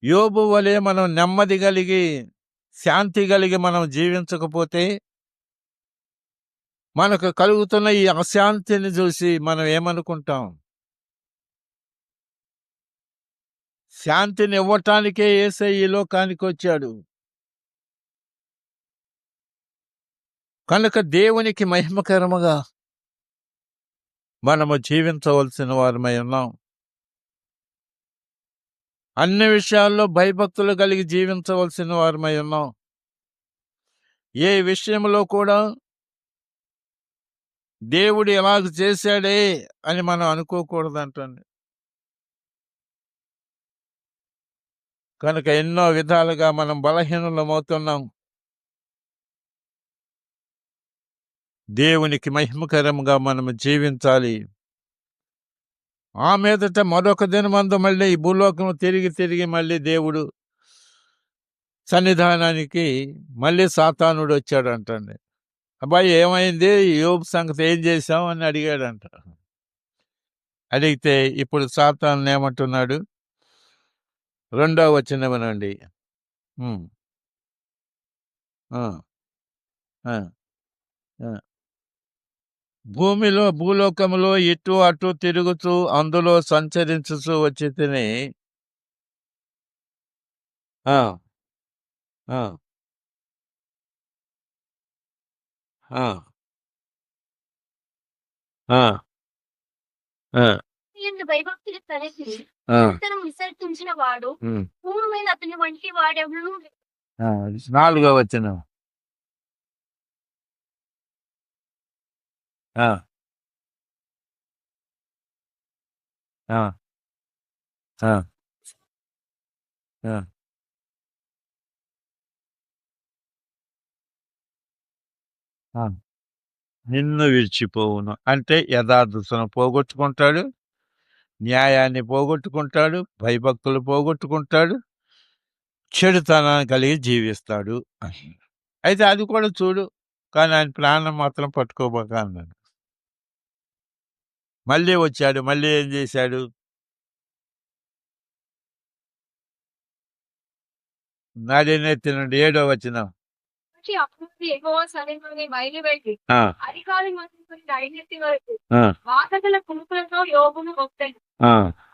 యోబు వలె మనం నెమ్మది కలిగి, శాంతి కలిగి మనం జీవించకపోతే, మనకు కలుగుతున్న ఈ అశాంతిని చూసి మనం ఏమనుకుంటాం? శాంతిని ఇవ్వటానికే యేసయ్య ఈ లోకానికి వచ్చాడు. కనుక దేవునికి మహిమకరముగా మనము జీవించవలసిన వారమై ఉన్నాం. అన్ని విషయాల్లో భయభక్తులు కలిగి జీవించవలసిన వారమై ఉన్నాం. ఏ విషయంలో కూడా దేవుడు ఎలాగ చేశాడే అని మనం అనుకోకూడదంటండి. కనుక ఎన్నో విధాలుగా మనం బలహీనులమవుతున్నాం. దేవునికి మహిమకరంగా మనము జీవించాలి. ఆ మీదట మరొక దినమందు మళ్ళీ ఈ భూలోకం తిరిగి మళ్ళీ దేవుడు సన్నిధానానికి మళ్ళీ సాతానుడు వచ్చాడంటండి. అబ్బాయి ఏమైంది, యోబు సంగతి ఏం చేశావు అని అడిగాడంట. అడిగితే ఇప్పుడు సాతాను ఏమంటున్నాడు, 2వ వచనమునండి. ఆ, ఆ, ఆ. భూలోకములో ఇటు అటు తిరుగుతూ అందులో సంచరించుతూ వచ్చి తిని ఆ, ఆ, ఆ, ఆ, ఆ, భయభక్తులు తలసి ఆ. ఇతను విసర్జించిన వాడు ఉమ్. పూర్వమైన అతని వంటి వాడెవడు 4వ వచనం. ఆ, ఆ, ఆ, ఆ. ఆ. నిన్ను విడిచిపోవును అంటే యథార్థతను పోగొట్టుకుంటాడు, న్యాయాన్ని పోగొట్టుకుంటాడు, భయభక్తులు పోగొట్టుకుంటాడు, చెడుతనాన్ని కలిగి జీవిస్తాడు. అయితే అది కూడా చూడు, కానీ ఆయన ప్రాణం మాత్రం పట్టుకోబోక అన్నాడు. మళ్ళీ వచ్చాడు, మళ్ళీ ఏం చేశాడు, నాడెనెత్తినండి 7వ వచనం. అప్పుడు యెహోవా సన్నిధిని బయలువెళ్ళి ఆ, అధికారి మొదలుకొని నడినెత్తి వరకు ఆ, వాతగల కుముకులతో యోబును మొక్కాడు. ఆ,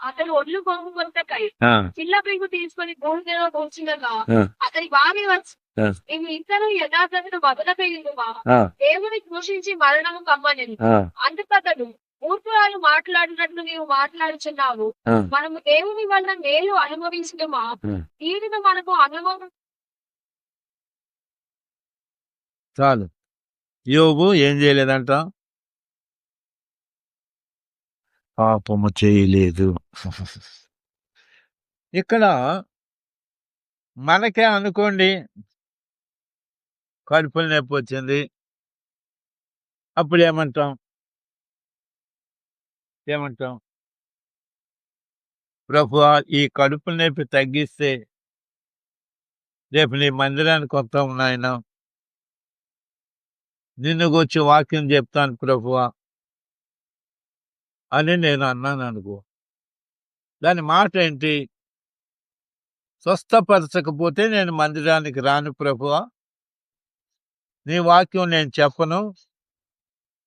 అతడు ఒళ్ళు కొంగు కొరతకై ఆ, చిల్ల పెంకు తీసుకొని భూమిలో కూర్చుండగా ఆ, అతని భార్య వచ్చి ఆ, మేము ఇద్దరు యథార్థతను బదులపెయ్యుదుమా ఆ, దేవుని దూషించి మరణము కమ్మని ఆ, అందుకతడు మూర్ఖురాలు మాట్లాడినట్లు నీవు మాట్లాడుచున్నావు. ఆ, మనము దేవుని వల్ల మేలు అనుభవించుదుమా ఆ. తీరును మనకు అనుభవం చాలు. యోబు ఏం చేయలేదంట, పాపము చేయలేదు. ఇక్కడ మనకే అనుకోండి కడుపులు నొప్పి వచ్చింది, అప్పుడు ఏమంటాం, ప్రభువా ఈ కడుపు నొప్పి తగ్గిస్తే రేపు నీ మందిరానికి వస్తాం నాయన, నిన్ను గురించి వాక్యం చెప్తాను ప్రభువా అని నేను అన్నాను అనుకో, దాని మాట ఏంటి, స్వస్థపరచకపోతే నేను మందిరానికి రాను ప్రభువా, నీ వాక్యం నేను చెప్పను,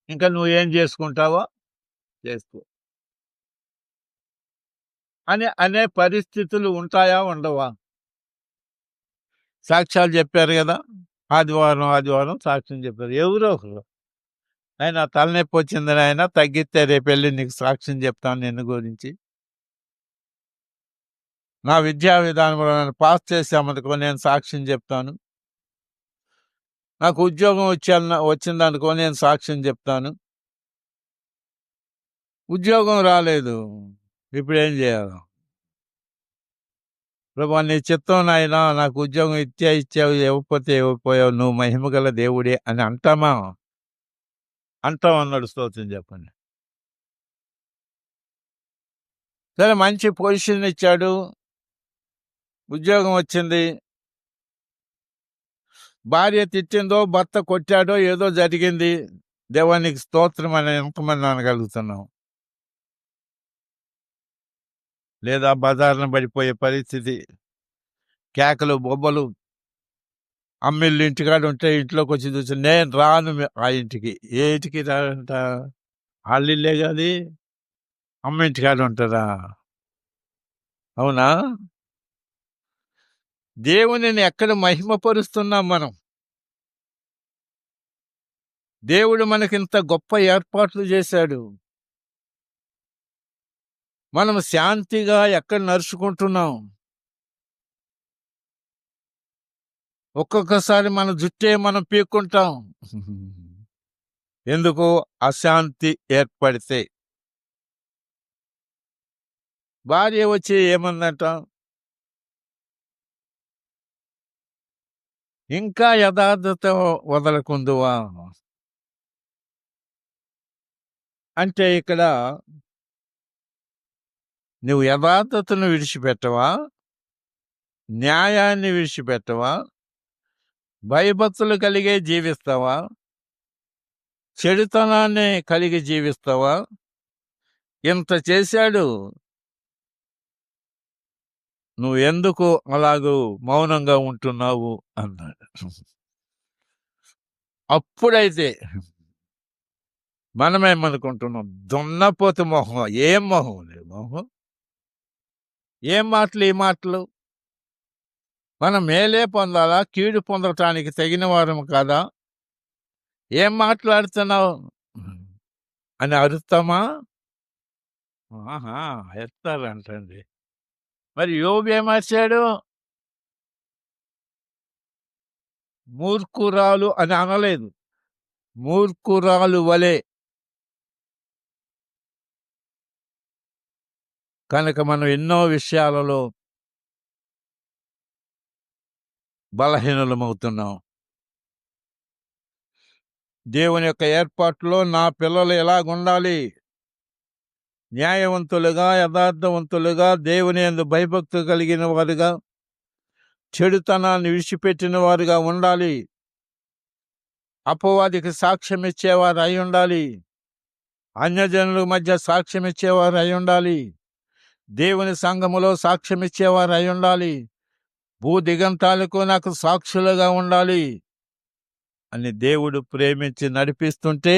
ఇంకా నువ్వేం చేసుకుంటావో చేసుకో అని అనే పరిస్థితులు ఉంటాయా ఉండవా? సాక్ష్యాలు చెప్పారు కదా, ఆదివారం సాక్ష్యం చెప్పారు ఎవరో ఒకరు, ఆయన తలనొప్పి వచ్చిందని ఆయన తగ్గితే రేపు వెళ్ళి నీకు సాక్ష్యం చెప్తాను నిన్ను గురించి, నా విద్యా విధానంలో నన్ను పాస్ చేశామనుకో నేను సాక్ష్యం చెప్తాను, నాకు ఉద్యోగం వచ్చిందనుకో నేను సాక్ష్యం చెప్తాను, ఉద్యోగం రాలేదు ఇప్పుడు ఏం చేయాలి, ప్రభా నీ చిత్తం నాయనా నాకు ఉద్యోగం ఇచ్చావు, ఇవ్వకపోతే ఇవ్వకపోయావు, నువ్వు మహిమగల దేవుడే అని అంటాం అన్నాడు. స్తోత్రం చెప్పండి. సరే మంచి పొజిషన్ ఇచ్చాడు, ఉద్యోగం వచ్చింది, భార్య తిట్టిందో భర్త కొట్టాడో ఏదో జరిగింది, దేవానికి స్తోత్రం అని ఎంతమంది అనగలుగుతున్నాం? లేదా బజార్న పడిపోయే పరిస్థితి, కేకలు బొబ్బలు, అమ్మిళ్ళు ఇంటికాడ ఉంటే ఇంట్లోకి వచ్చి చూసి నేను రాను ఆ ఇంటికి, ఏ ఇంటికి రాడంట, వాళ్ళ ఇల్లే కాదు, అమ్మ ఇంటికాడ ఉంటారా? అవునా? దేవునిని ఎక్కడ మహిమపరుస్తున్నాం మనం? దేవుడు మనకింత గొప్ప ఏర్పాట్లు చేశాడు, మనం శాంతిగా ఎక్కడ నడుచుకుంటున్నాం? ఒక్కొక్కసారి మన జుట్టే మనం పీక్కుంటాం. ఎందుకు? అశాంతి ఏర్పడితే. భార్య వచ్చి ఏమందంట? ఇంకా యథార్థత వదలకుందువా? అంటే ఇక్కడ నువ్వు యథార్థతను విడిచిపెట్టవా? న్యాయాన్ని విడిచిపెట్టవా? భయభక్తులు కలిగే జీవిస్తావా? చెడుతనాన్ని కలిగి జీవిస్తావా? ఇంత చేశాడు, నువ్వు ఎందుకు అలాగూ మౌనంగా ఉంటున్నావు అన్నాడు. అప్పుడైతే మనమేమనుకుంటున్నాం? దున్నపోతు మొహం. ఏం మొహం లేదు మొహం. ఏం మాటలు ఈ మాటలు? మనం మేలే పొందాలా, కీడు పొందటానికి తగిన వారము కాదా? ఏం మాట్లాడుతున్నావు అని అరుస్తామా? ఆహా, ఎత్తారంటండి. మరి యోబు ఏమర్చాడు? మూర్ఖురాలు అని అనలేదు, మూర్ఖురాలు వలె. కనుక మనం ఎన్నో విషయాలలో బలహీనులమవుతున్నాం. దేవుని యొక్క ఏర్పాటులో నా పిల్లలు ఎలాగుండాలి? న్యాయవంతులుగా, యథార్థవంతులుగా, దేవుని యందు భయభక్తి కలిగిన వారుగా, చెడుతనాన్ని విడిచిపెట్టిన వారుగా ఉండాలి. అపవాదికి సాక్ష్యం ఇచ్చేవారు అయి ఉండాలి. అన్యజనుల మధ్య సాక్ష్యం ఇచ్చేవారు అయి ఉండాలి. దేవుని సంఘములో సాక్ష్యం ఇచ్చేవారు అయి ఉండాలి. భూ దిగంతాలకు నాకు సాక్షులుగా ఉండాలి అని దేవుడు ప్రేమించి నడిపిస్తుంటే,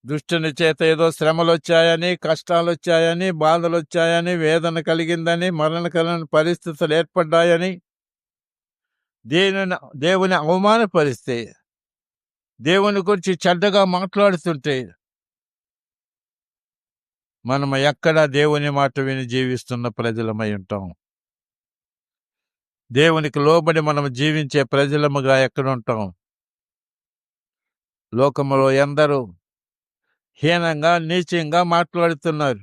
దుష్టుని చేత ఏదో శ్రమలు వచ్చాయని, కష్టాలు వచ్చాయని, బాధలు వచ్చాయని, వేదన కలిగిందని, మరణకరమైన పరిస్థితులు ఏర్పడ్డాయని దేవుని అవమానపరిస్తే, దేవుని గురించి చెడ్డగా మాట్లాడుతుంటే, మనం ఎక్కడ దేవుని మాట విని జీవిస్తున్న ప్రజలమై ఉంటాం? దేవునికి లోబడి మనం జీవించే ప్రజలముగా ఎక్కడుంటాం? లోకములో ఎందరూ హీనంగా, నీచంగా మాట్లాడుతున్నారు.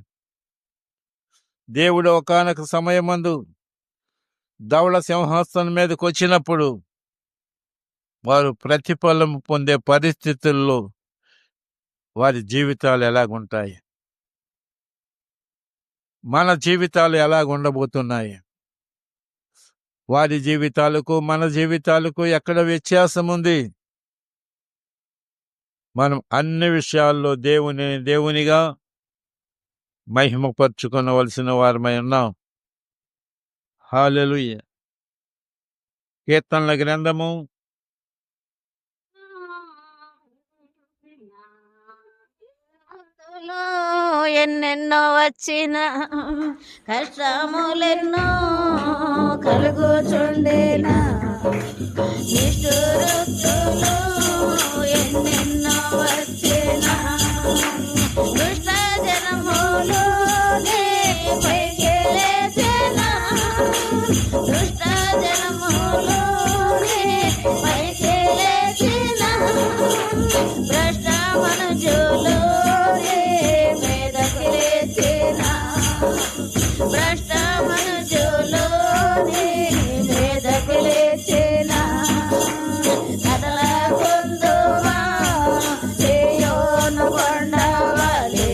దేవుడు ఒకానొక సమయమందు ధవళ సింహాసనం మీదకి వచ్చినప్పుడు వారు ప్రతిఫలం పొందే పరిస్థితుల్లో వారి జీవితాలు ఎలాగుంటాయి? మన జీవితాలు ఎలాగుండబోతున్నాయి? వారి జీవితాలకు మన జీవితాలకు ఎక్కడ వ్యత్యాసం ఉంది? మనం అన్ని విషయాల్లో దేవునిగా మహిమపరుచుకొనవలసిన వారమై ఉన్నాం. హల్లెలూయా. కీర్తనల గ్రంథము ఎన్నెన్నో వచ్చిన కష్టములెన్నో కలుగుచుండేనా, నిష్ఠురులు ఎన్నెన్నో వచ్చిన దుష్ట జనములు పైకి లేచెనా, దుష్ట జనములు పైకి లేచిన భ్రష్ట మనుజులు మీదకి లేచిన, భ్రష్ట మనుజులు మీదకి లేచిన, కదలకుందువా సియోను కొండవలె,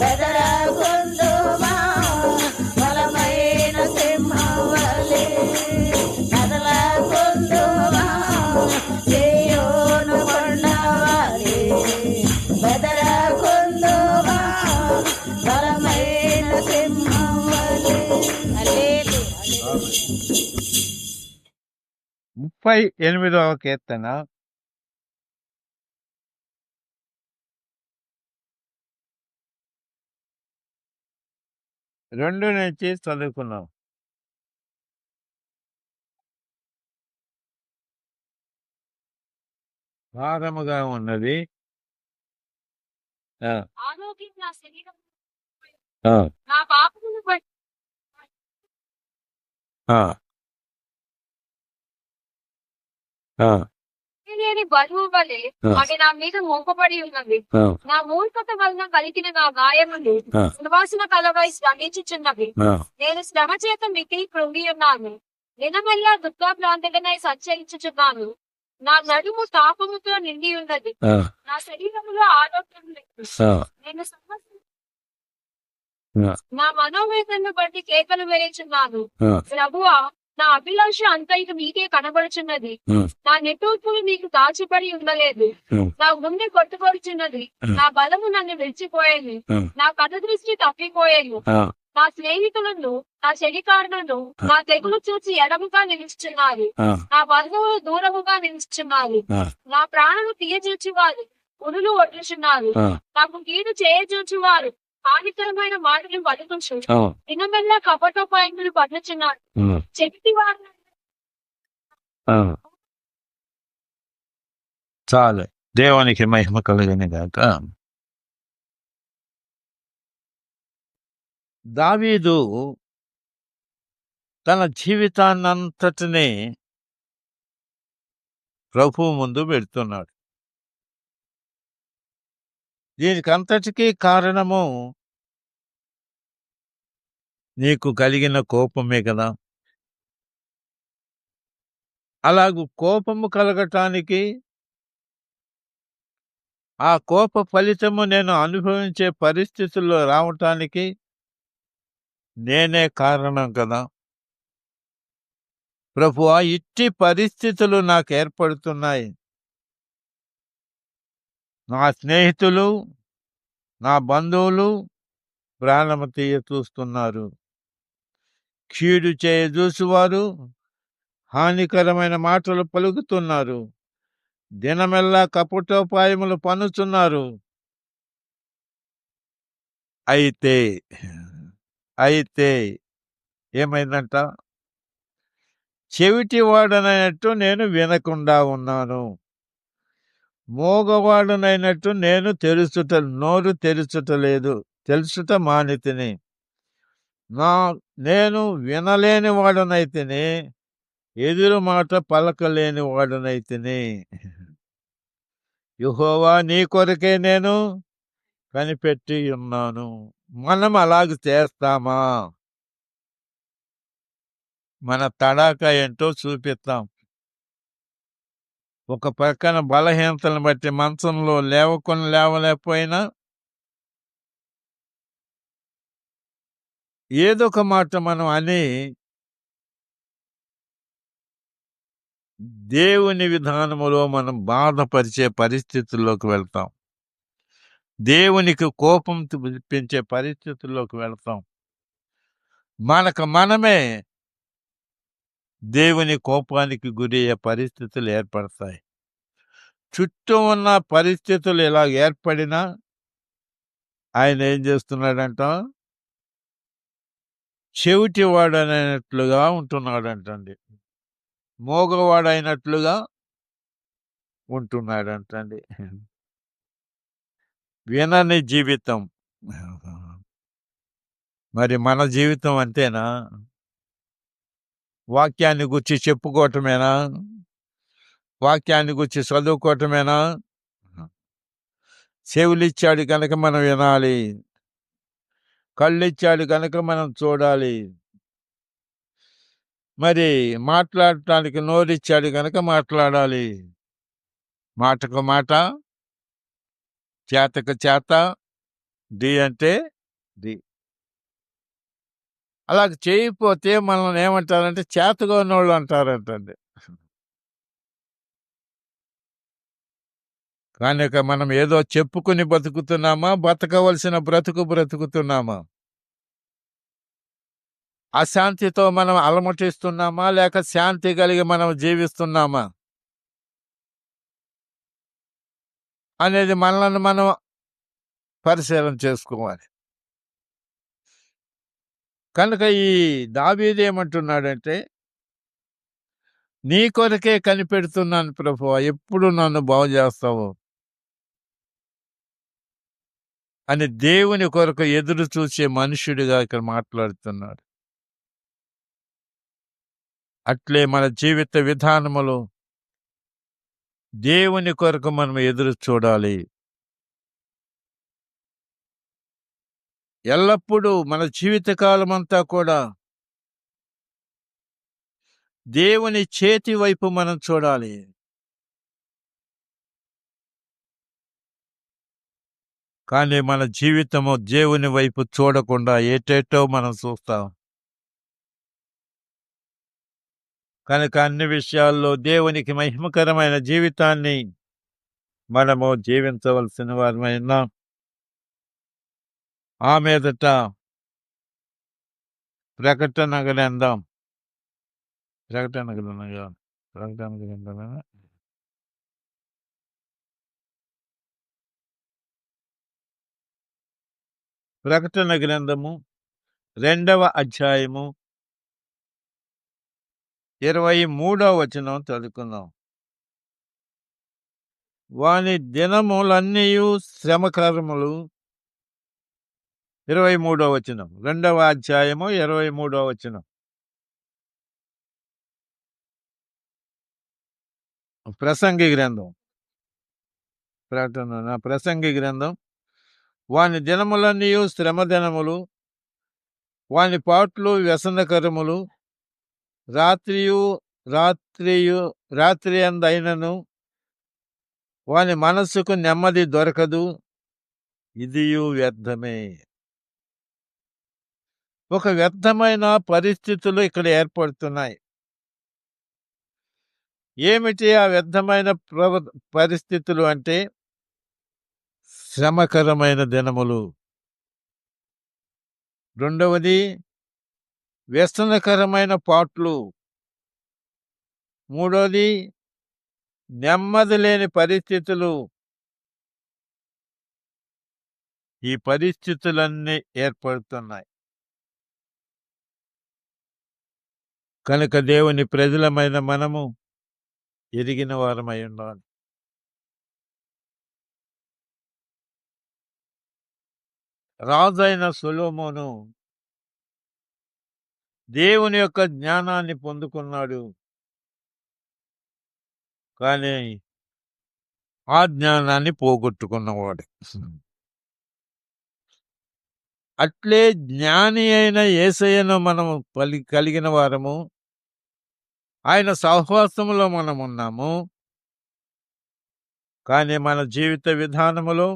బెదరకుందువా బలమైన సింహవలె, కదలకుందువా సియోను కొండవలె, బెదరకుందువా బలమైన సింహవలె. హల్లెలూయా. 38వ కీర్తన 2 నుంచి చదువుకున్నాం. భారముగా ఉన్నది. ఆరోగ్యం నా శరీరం ఆ, నా పాపమును బట్టి ఆ. ఆ, లేని బరువు వలె ఆ, అది నా మీద మోపబడి ఉన్నది. ఆ, నా మూర్ఖత వలన కలిగిన నా గాయములు ఆ, దుర్వాసన కలవై శ్రమించుచున్నవి. ఆ, నేను శ్రమ చేత మిక్కిలి కృంగి ఉన్నాను. దినమెల్లా దుఃఖభ్రాంతుడనై సంచరించుచున్నాను. నా నడుము తాపముతో నిండి ఉన్నది. ఆ, నా శరీరములో ఆరోగ్యం లేదు. ఆ, నేను సమస్త ఆ, నా మనోవేదనను బట్టి కేకలు వేయుచున్నాను. ఆ, ప్రభువా, నా అభిలాష అంతైక నీకే కనబడుచున్నది. ఆ, నా నిట్టూర్పులు నీకు దాచిపడి ఉండలేదు. ఆ, నా గుండె కొట్టుకొచ్చున్నది. ఆ, నా బలము నన్ను విడిచిపోయేను. ఆ, నా కనుదృష్టి తప్పిపోయేను. ఆ, నా స్నేహితులను, నా చెడికారులను నా తెగులు చూసి ఎడముగా నిలుచుచున్నారు. ఆ, నా బంధువులు దూరముగా నిలుచుచున్నారు. ఆ, నా ప్రాణము తీయజూచువారు ఉరులు ఒడ్డుచున్నారు. ఆ, నాకు కీడు చేయజూచువారు హానికరమైన మాటలు పలుకుచు ఆ, దినమెల్లా కపటోపాయములు పన్నుచున్నారు. ఆ, చెవిటి వారు ఆ. చాలు. దేవునికి మహిమ కలుగును గాక. దావీదు తన జీవితాన్నంతటినీ ప్రభువు ముందు పెడుతున్నాడు. దీనికంతటికీ కారణము నీకు కలిగిన కోపమే కదా. అలాగూ కోపము కలగటానికి, ఆ కోప ఫలితము నేను అనుభవించే పరిస్థితుల్లో రావటానికి నేనే కారణం కదా. ప్రభువా, ఇట్టి పరిస్థితులు నాకు ఏర్పడుతున్నాయి. నా స్నేహితులు, నా బంధువులు ప్రాణము తీయ చూస్తున్నారు. కీడు చేయ చూసువారు హానికరమైన మాటలు పలుకుతున్నారు. దినమెల్లా కపటోపాయములు పన్నుచున్నారు. అయితే అయితే ఏమైందంట? చెవిటివాడనైనట్టు నేను వినకుండా ఉన్నాను. మోగవాడునైనట్టు నేను నోరు తెరుచుటలేదు. తెలుసుట మానితిని. నేను వినలేని వాడనైతిని, ఎదురు మాట పలకలేని వాడనైతిని. యెహోవా, నీ కొరకే నేను కనిపెట్టి ఉన్నాను. మనం అలాగ చేస్తామా? మన తడాకా ఏంటో చూపిస్తాం. ఒక పక్కన బలహీనతలను బట్టి మంచంలో లేవలేకపోయినా ఏదో ఒక మాట మనం అని దేవుని విధానములో మనం బాధపరిచే పరిస్థితుల్లోకి వెళ్తాం. దేవునికి కోపం తెప్పించే పరిస్థితుల్లోకి వెళ్తాం. మనకు మనమే దేవుని కోపానికి గురయ్యే పరిస్థితులు ఏర్పడతాయి. చుట్టూ ఉన్న పరిస్థితులు ఇలా ఏర్పడినా ఆయన ఏం చేస్తున్నాడంట? చెవిటివాడనైనట్లుగా ఉంటున్నాడంటండి. మోగవాడైనట్లుగా ఉంటున్నాడంటండి. వినని జీవితం. మరి మన జీవితం అంతేనా? వాక్యాన్ని గురించి చెప్పుకోవటమేనా? వాక్యాన్ని గురించి చదువుకోవటమేనా? చెవులిచ్చాడు కనుక మనం వినాలి. కళ్ళిచ్చాడు కనుక మనం చూడాలి. మరి మాట్లాడటానికి నోరిచ్చాడు కనుక మాట్లాడాలి. మాటకు మాట, చేతకు చేత, డి అంటే డి. అలాగ చేయకపోతే మనల్ని ఏమంటారంటే చేతగోనోళ్ళు అంటారంటండి. కనుక మనం ఏదో చెప్పుకుని బతుకుతున్నామా, బతకవలసిన బ్రతుకుతున్నామా? అశాంతితో మనం అలమటిస్తున్నామా, లేక శాంతి కలిగి మనం జీవిస్తున్నామా అనేది మనల్ని మనం పరిశీలన చేసుకోవాలి. కనుక ఈ దావీదు ఏమంటున్నాడంటే, నీ కొరకే కనిపెడుతున్నాను ప్రభువా, ఎప్పుడు నన్ను బాగు చేస్తావు అని దేవుని కొరకు ఎదురు చూసే మనుష్యుడిగా ఇక్కడ మాట్లాడుతున్నాడు. అట్లే మన జీవిత విధానములో దేవుని కొరకు మనం ఎదురు చూడాలి. ఎల్లప్పుడూ మన జీవితకాలం అంతా కూడా దేవుని చేతి వైపు మనం చూడాలి. కానీ మన జీవితము దేవుని వైపు చూడకుండా ఏటేటో మనం చూస్తాం. కనుక అన్ని విషయాల్లో దేవునికి మహిమకరమైన జీవితాన్ని మనము జీవించవలసిన వారమై ఉన్నాం. ఆ మీదట ప్రకటన గ్రంథం ప్రకటన గ్రంథం ప్రకటన గ్రంథమేనా? ప్రకటన గ్రంథము 2వ అధ్యాయము 23వ వచనం చదువుకుందాం. వాని దినములన్నీయు శ్రమకరములు. 23వ వచనం, 2వ అధ్యాయము 23వ వచనం. ప్రసంగి గ్రంథం ప్రసంగి గ్రంథం. వాని దినములన్నీయు శ్రమ దినములు, వాని పాటలు వ్యసనకరములు. రాత్రి అందైనను వాని మనస్సుకు నెమ్మది దొరకదు. ఇదియు వ్యర్థమే. ఒక వ్యర్థమైన పరిస్థితులు ఇక్కడ ఏర్పడుతున్నాయి. ఏమిటి ఆ వ్యర్థమైన పరిస్థితులు అంటే శ్రమకరమైన దినములు. రెండవది వ్యసనకరమైన పాటలు. మూడవది నెమ్మది లేని పరిస్థితులు. ఈ పరిస్థితులన్నీ ఏర్పడుతున్నాయి. కనుక దేవుని ప్రజలమైన మనము ఎరిగిన వారమై ఉండాలి. రాజైన సొలొమోను దేవుని యొక్క జ్ఞానాన్ని పొందుకున్నాడు. కానీ ఆ జ్ఞానాన్ని పోగొట్టుకున్నవాడు. అట్లే జ్ఞాని అయిన యేసయ్యను మనము కలిగిన వారము. ఆయన సహవాసములో మనం ఉన్నాము. కానీ మన జీవిత విధానములో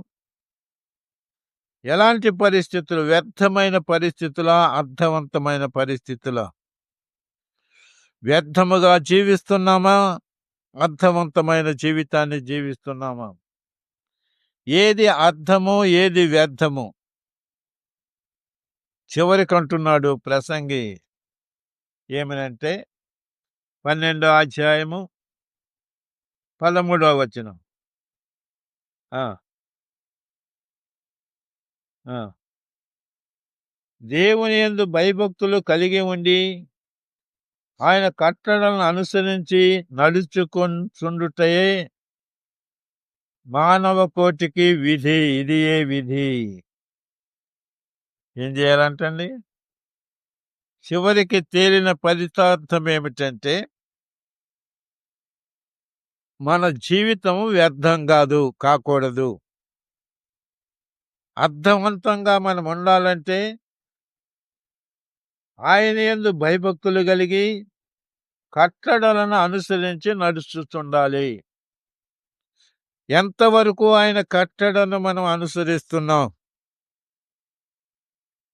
ఎలాంటి పరిస్థితులు, వ్యర్థమైన పరిస్థితుల, అర్థవంతమైన పరిస్థితుల? వ్యర్థముగా జీవిస్తున్నామా? అర్థవంతమైన జీవితాన్ని జీవిస్తున్నామా? ఏది అర్థము, ఏది వ్యర్థము? చివరికంటున్నాడు ప్రసంగి ఏమనంటే 12వ అధ్యాయము 13వ వచనం. దేవుని యందు భయభక్తులు కలిగి ఉండి ఆయన కట్టడలను అనుసరించి నడుచుకొనుచుండుటయే మానవ కోటికి విధి. ఇదియే విధి. ఏం చేయాలంటండి? చివరికి తేలిన ఫలితార్థం ఏమిటంటే మన జీవితం వ్యర్థం కాకూడదు. అర్థవంతంగా మనం ఉండాలంటే ఆయన యందు భయభక్తులు కలిగి కట్టడలను అనుసరించి నడుచుతుండాలి. ఎంతవరకు ఆయన కట్టడను మనం అనుసరిస్తున్నాం?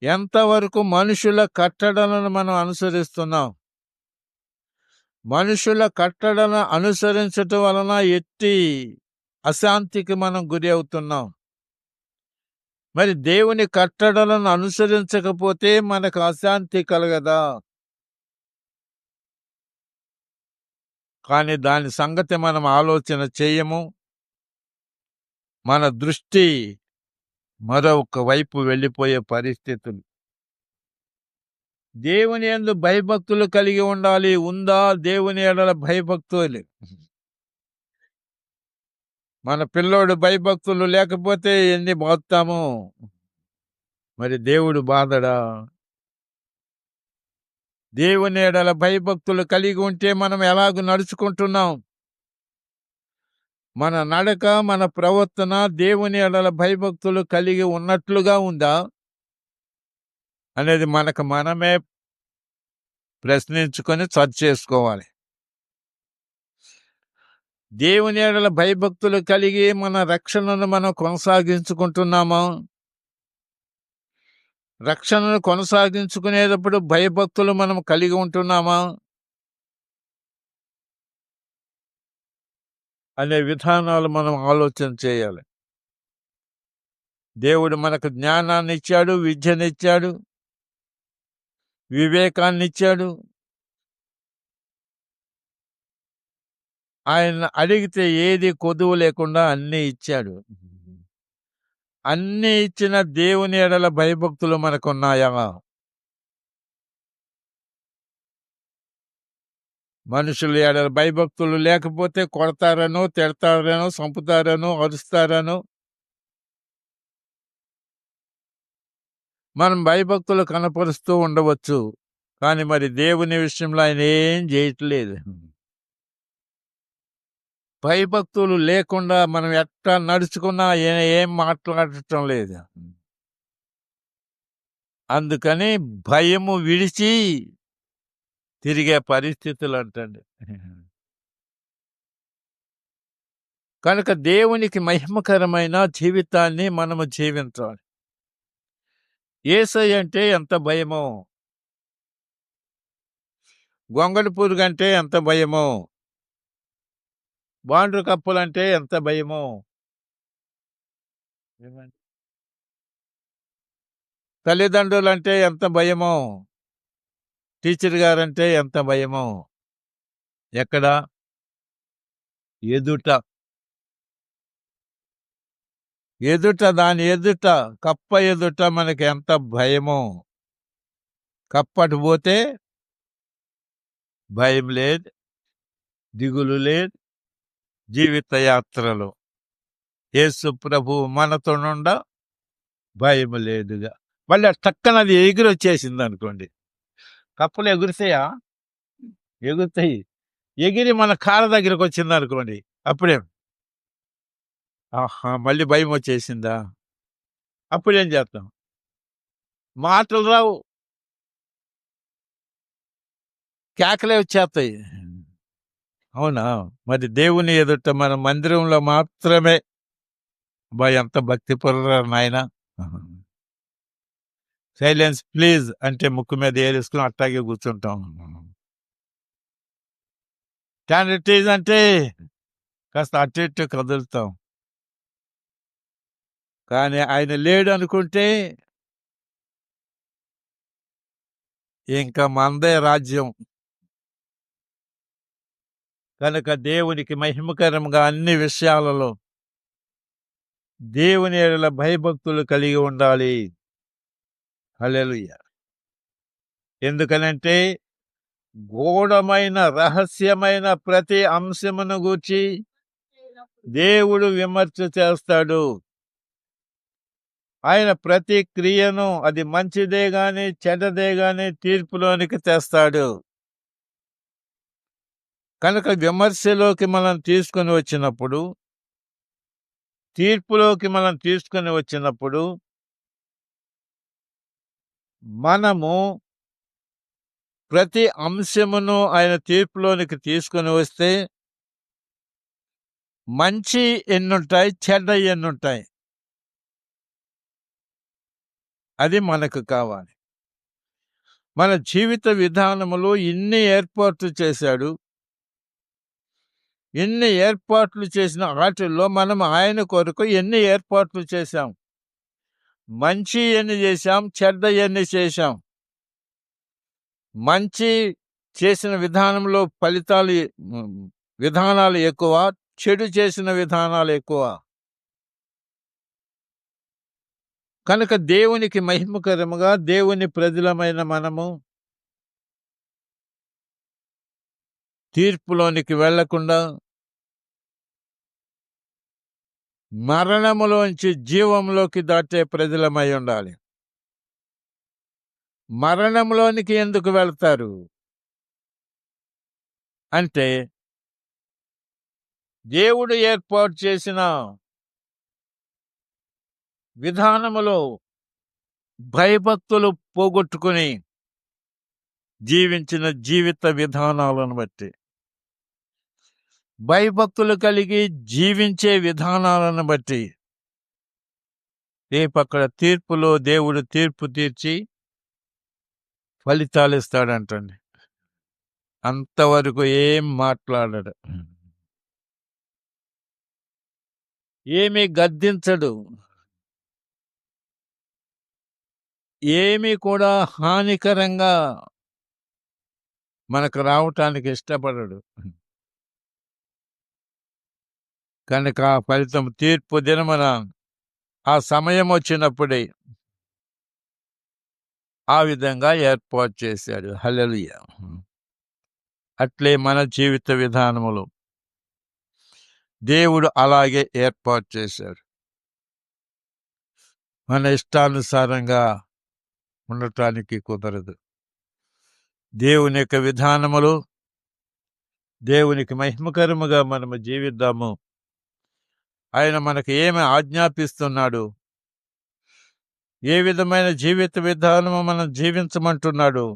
ఎంతవరకు మనుషుల కట్టడలను మనం అనుసరిస్తున్నాం? మనుషుల కట్టడలను అనుసరించటం వలన ఎట్టి అశాంతికి మనం గురి అవుతున్నాం. మరి దేవుని కట్టడలను అనుసరించకపోతే మనకు అశాంతి కలగదా? కానీ దాని సంగతి మనం ఆలోచన చేయము. మన దృష్టి మరొక వైపు వెళ్ళిపోయే పరిస్థితులు. దేవుని యందు భయభక్తులు కలిగి ఉండాలి. ఉందా దేవుని ఎడల భయభక్తులు? మన పిల్లోడు భయభక్తులు లేకపోతే ఎన్ని బాగుతాము? మరి దేవుడు బాధడా? దేవుని ఎడల భయభక్తులు కలిగి ఉంటే మనం ఎలాగ నడుచుకుంటున్నాం? మన నడక, మన ప్రవర్తన దేవుని ఎడల భయభక్తులు కలిగి ఉన్నట్లుగా ఉందా అనేది మనమే ప్రశ్నించుకొని సరి చేసుకోవాలి. దేవుని ఎడల భయభక్తులు కలిగి మన రక్షణను మనం కొనసాగించుకుంటున్నామా? రక్షణను కొనసాగించుకునేటప్పుడు భయభక్తులు మనం కలిగి ఉంటున్నామా అనే విధానాలు మనం ఆలోచన చేయాలి. దేవుడు మనకు జ్ఞానాన్ని ఇచ్చాడు, విద్యనిచ్చాడు, వివేకాన్ని ఇచ్చాడు. ఆయన అడిగితే ఏది కొదువు లేకుండా అన్నీ ఇచ్చాడు. అన్నీ ఇచ్చిన దేవుని ఎడల భయభక్తులు మనకున్నాయా? మనుషులు ఎడల భయభక్తులు లేకపోతే కొడతారనో, తిడతారనో, చంపుతారనో, అరుస్తారనో. మనం భయభక్తులు కనపరుస్తూ ఉండవచ్చు, కానీ మరి దేవుని విషయంలో ఆయన ఏం చేయట్లేదు. భయభక్తులు లేకుండా మనం ఎట్లా నడుచుకున్నా ఏం మాట్లాడటం లేదు. అందుకని భయము విడిచి తిరిగే పరిస్థితులు అంటండి. కనుక దేవునికి మహిమకరమైన జీవితాన్ని మనము జీవించాలి. యేసయ్య అంటే ఎంత భయమో, గొంగళి పురుగంటే ఎంత భయమో, బాండ్రు కప్పులంటే ఎంత భయమో, తల్లిదండ్రులంటే ఎంత భయమో, టీచర్ గారంటే ఎంత భయమో. ఎక్కడ? దాని ఎదుట కప్ప ఎదుట మనకి ఎంత భయమో. కప్పటి పోతే భయం లేదు, దిగులు లేదు. జీవిత యాత్రలో యేసు ప్రభు మనతో నుండ భయం లేదుగా. మళ్ళీ టక్కనది ఎగిరి వచ్చేసింది అనుకోండి. కప్పలు ఎగురుతాయా? ఎగురుతాయి. ఎగిరి మన కాళ్ళ దగ్గరకు వచ్చింది అనుకోండి, అప్పుడే ఆహా మళ్ళీ భయం వచ్చేసిందా? అప్పుడేం చేస్తాం? మాటలు రావు, కేకలే వచ్చేస్తాయి. అవునా? మరి దేవుని ఎదుట మన మందిరంలో మాత్రమే ఎంత భక్తిపరురా నాయన, సైలెన్స్ ప్లీజ్ అంటే ముక్కు మీద ఏరేసుకుని అట్టాగే కూర్చుంటాం. క్యాండిడేట్ అంటే కాస్త అటు ఇటు కదులుతాం. కానీ ఆయన లేడు అనుకుంటే ఇంకా మనదే రాజ్యం. కనుక దేవునికి మహిమకరంగా అన్ని విషయాలలో దేవుని ఎడల భయభక్తులు కలిగి ఉండాలి. హల్లెలూయా. ఎందుకనంటే గూఢమైన రహస్యమైన ప్రతి అంశమును గూర్చి దేవుడు విమర్శ చేస్తాడు. ఆయన ప్రతి క్రియను, అది మంచిదే గాని చెడ్డదే గాని, తీర్పులోనికి తెస్తాడు. కనుక విమర్శలోకి మనం తీసుకొని వచ్చినప్పుడు, తీర్పులోకి మనం తీసుకొని వచ్చినప్పుడు, మనము ప్రతి అంశమును ఆయన తీర్పులోనికి తీసుకొని వస్తే మంచి ఎన్నుంటాయి, చెడ్డ ఎన్నుంటాయి. అది మనకు కావాలి. మన జీవిత విధానములో ఇన్ని ఏర్పాట్లు చేశాడు. ఎన్ని ఏర్పాట్లు చేసిన వాటిల్లో మనం ఆయన కొరకు ఎన్ని ఏర్పాట్లు చేశాం? మంచి ఎన్ని చేశాం, చెడ్డ ఎన్ని చేశాం? మంచి చేసిన విధానంలో విధానాలు ఎక్కువ, చెడు చేసిన విధానాలు ఎక్కువ. కనుక దేవునికి మహిమకరముగా దేవుని ప్రజలమైన మనము తీర్పులోనికి వెళ్లకుండా మరణములోంచి జీవంలోకి దాటే ప్రజలమై ఉండాలి. మరణంలోనికి ఎందుకు వెళ్తారు అంటే దేవుడు ఏర్పాటు చేసిన విధానములో భయభక్తులు పోగొట్టుకుని జీవించిన జీవిత విధానాలను బట్టి, భయభక్తులు కలిగి జీవించే విధానాలను బట్టి రేపు అక్కడ తీర్పులో దేవుడు తీర్పు తీర్చి ఫలితాలు ఇస్తాడంటండి. అంతవరకు ఏం మాట్లాడడు, ఏమీ గద్దించడు, ఏమీ కూడా హానికరంగా మనకు రావటానికి ఇష్టపడడు. కనుక ఆ ఫలితం తీర్పు దినమున ఆ సమయం వచ్చినప్పుడే ఆ విధంగా ఏర్పాటు చేశాడు. హల్లెలూయా. అట్లే మన జీవిత విధానములు దేవుడు అలాగే ఏర్పాటు చేశాడు. మన ఇష్టానుసారంగా ఉండటానికి కుదరదు. దేవుని యొక్క విధానములు దేవునికి మహిమకరముగా మనము జీవిద్దాము. ఆయన మనకు ఏమి ఆజ్ఞాపిస్తున్నాడు, ఏ విధమైన జీవిత విధానము మనం జీవించమంటున్నాడు,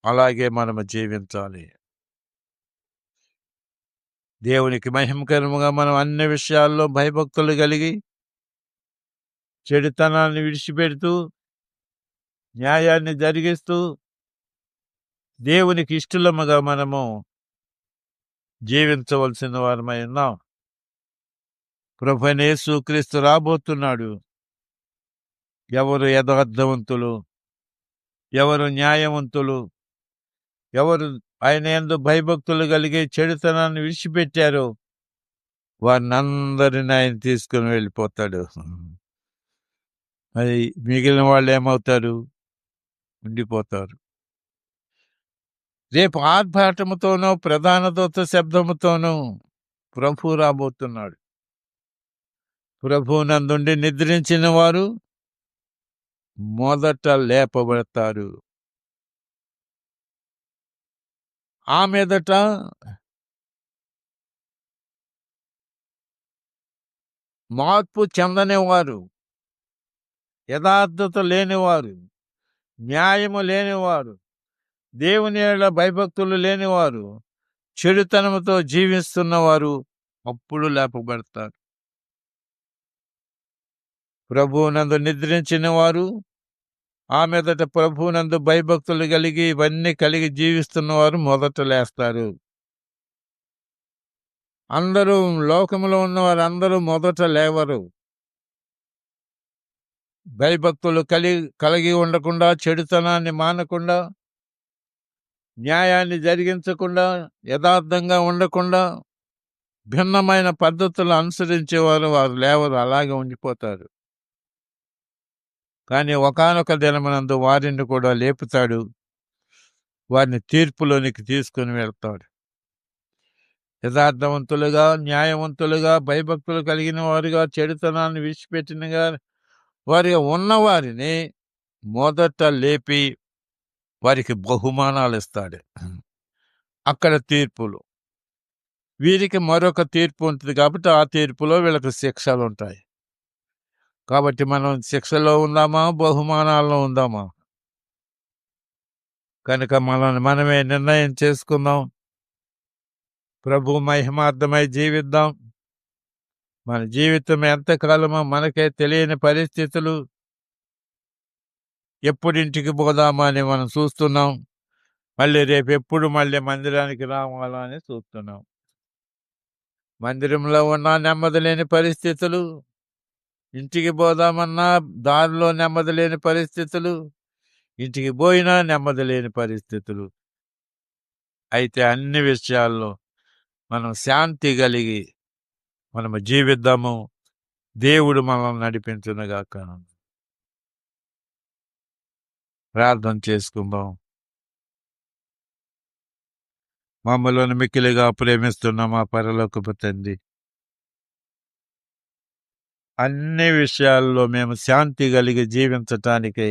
అలాగే మనము జీవించాలి. దేవునికి మహిమకరముగా మనం అన్ని విషయాల్లో భయభక్తులు కలిగి చెడుతనాన్ని విడిచిపెడుతూ న్యాయాన్ని జరిగిస్తూ దేవునికి ఇష్టలముగా మనము జీవించవలసిన వారమై ఉన్నాం. ప్రభువైన యేసుక్రీస్తు రాబోతున్నాడు. ఎవరు యథార్థవంతులు, ఎవరు న్యాయవంతులు, ఎవరు ఆయన యందు భయభక్తులు కలిగి చెడుతనాన్ని విడిచిపెట్టారో వారిని అందరిని ఆయన తీసుకుని వెళ్ళిపోతాడు. మరి మిగిలిన వాళ్ళు ఏమవుతారు? ఉండిపోతారు. రేపు ఆర్భాటముతోనూ ప్రధాన దూత శబ్దముతోనూ ప్రభు రాబోతున్నాడు. ప్రభు నందుండి నిద్రించిన వారు మొదట లేపబడతారు. ఆ మీదట మార్పు చెందనివారు, యథార్థత లేనివారు, న్యాయము లేనివారు, దేవుని యెడల భయభక్తులు లేనివారు, చెడుతనముతో జీవిస్తున్నవారు అప్పుడు లేపబడతారు. ప్రభువునందు నిద్రించిన వారు, ఆ మీదట ప్రభువునందు భయభక్తులు కలిగి ఇవన్నీ కలిగి జీవిస్తున్నవారు మొదట లేస్తారు. అందరూ లోకములో ఉన్నవారు అందరూ మొదట లేవరు. భయభక్తులు కలిగి ఉండకుండా, చెడుతనాన్ని మానకుండా, న్యాయాన్ని జరిగించకుండా, యథార్థంగా ఉండకుండా, భిన్నమైన పద్ధతులు అనుసరించేవారు వారు లేవరు, అలాగే ఉండిపోతారు. కానీ ఒకానొక దినమునందు వారిని కూడా లేపుతాడు, వారిని తీర్పులోనికి తీసుకుని వెళ్తాడు. యథార్థవంతులుగా, న్యాయవంతులుగా, భయభక్తులు కలిగిన వారుగా, చెడుతనాన్ని విడిచిపెట్టినగా వారిగా ఉన్నవారిని మొదట లేపి వారికి బహుమానాలు ఇస్తాడు. అక్కడ తీర్పులు. వీరికి మరొక తీర్పు ఉంటుంది కాబట్టి ఆ తీర్పులో వీళ్ళకి శిక్షలు ఉంటాయి. కాబట్టి మనం శిక్షలో ఉందామా, బహుమానాల్లో ఉందామా? కనుక మనమే నిర్ణయం చేసుకుందాం. ప్రభు మహిమార్థమై జీవిద్దాం. మన జీవితం ఎంతకాలమో మనకే తెలియని పరిస్థితులు. ఎప్పుడింటికి పోదామా అని మనం చూస్తున్నాం. మళ్ళీ రేపు ఎప్పుడు మళ్ళీ మందిరానికి రావాలా అని చూస్తున్నాం. మందిరంలో ఉన్న నెమ్మది లేని పరిస్థితులు, ఇంటికి పోదామన్నా దారిలో నెమ్మది లేని పరిస్థితులు, ఇంటికి పోయినా నెమ్మది లేని పరిస్థితులు. అయితే అన్ని విషయాల్లో మనం శాంతి కలిగి మనము జీవిద్దాము. దేవుడు మనల్ని నడిపించునుగాక. ప్రార్థన చేసుకుందాం. మమ్మల్ని మిక్కిలిగా ప్రేమిస్తున్న మా పరలోకపు తండ్రి, అన్ని విషయాల్లో మేము శాంతి కలిగి జీవించటానికి,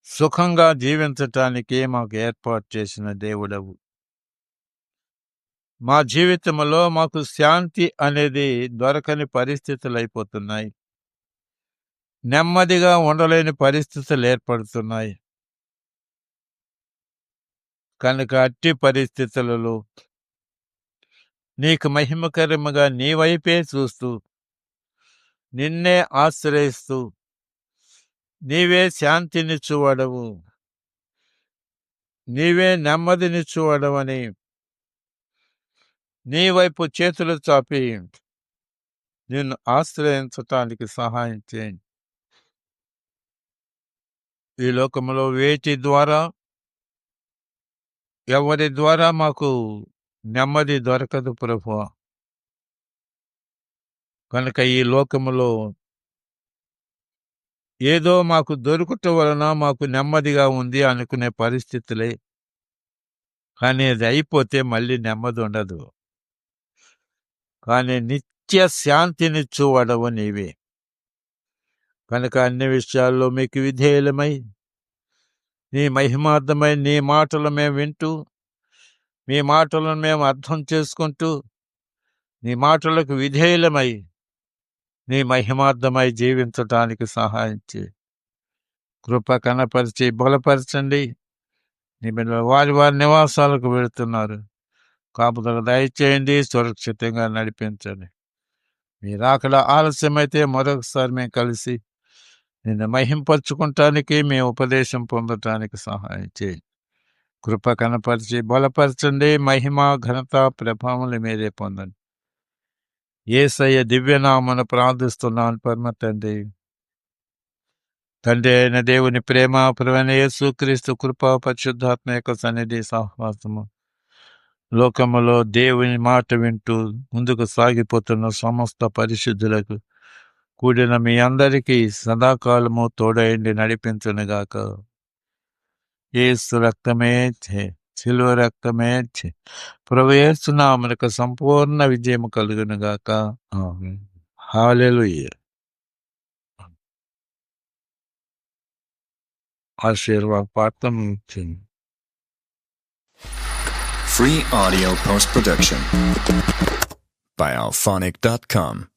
సుఖంగా జీవించటానికి మాకు ఏర్పాటు చేసిన దేవుడవు. మా జీవితంలో మాకు శాంతి అనేది దొరకని పరిస్థితులు అయిపోతున్నాయి. నెమ్మదిగా ఉండలేని పరిస్థితులు ఏర్పడుతున్నాయి. కనుక అట్టి పరిస్థితులలో నీకు మహిమకరముగా నీ వైపే చూస్తూ, నిన్నే ఆశ్రయిస్తూ, నీవే శాంతినిచ్చువాడవు, నీవే నెమ్మదినిచ్చువాడవని నీ వైపు చేతులు చాపి నిన్ను ఆశ్రయించటానికి సహాయం చేయండి. ఈ లోకంలో వేటి ద్వారా, ఎవరి ద్వారా మాకు నెమ్మది దొరకదు ప్రభువా. కనుక ఈ లోకములో ఏదో మాకు దొరుకుట వలన మాకు నెమ్మదిగా ఉంది అనుకునే పరిస్థితులే. కానీ అది అయిపోతే మళ్ళీ నెమ్మది ఉండదు. కానీ నిత్య శాంతినిచ్చువాడవు నీవే. కనుక అన్ని విషయాల్లో మీకు విధేయులమై, నీ మహిమార్థమై నీ మాటలు మేము వింటూ, మీ మాటలను మేము అర్థం చేసుకుంటూ, నీ మాటలకు విధేయులమై నీ మహిమార్థమై జీవించటానికి సహాయం చేయి. కృప కనపరిచి బలపరచండి. నీ బిడ్డలు వారి వారి నివాసాలకు వెళుతున్నారు. కాపుదల దయచేయండి, సురక్షితంగా నడిపించండి. మీరు అక్కడ ఆలస్యమైతే మరొకసారి మేము కలిసి నిన్ను మహింపరచుకుంటానికి, మీ ఉపదేశం పొందటానికి సహాయం చేయి. కృప కనపరిచి బలపరచండి. మహిమ ఘనత ప్రభావములు మీరే పొందండి. యేసయ్య దివ్యనామమున ప్రార్థిస్తున్నాను పరమ తండ్రి. తండ్రి అయిన దేవుని ప్రేమ, ప్రభువైన యేసుక్రీస్తు కృప, పరిశుద్ధాత్మ యొక్క సన్నిధి సహవాసము, లోకములో దేవుని మాట వింటూ ముందుకు సాగిపోతున్న సమస్త పరిశుద్ధులకు కూడిన మీ అందరికీ సదాకాలము తోడైండి నడిపించునుగాక. యేసు రక్తమే శిలువ రక్తమే ప్రభు యేసు నామమునకు సంపూర్ణ విజయము కలుగునుగాక. ఆమేన్. హల్లెలూయా. ఆశీర్వాద పాత్రం Free audio post-production by alphonic.com.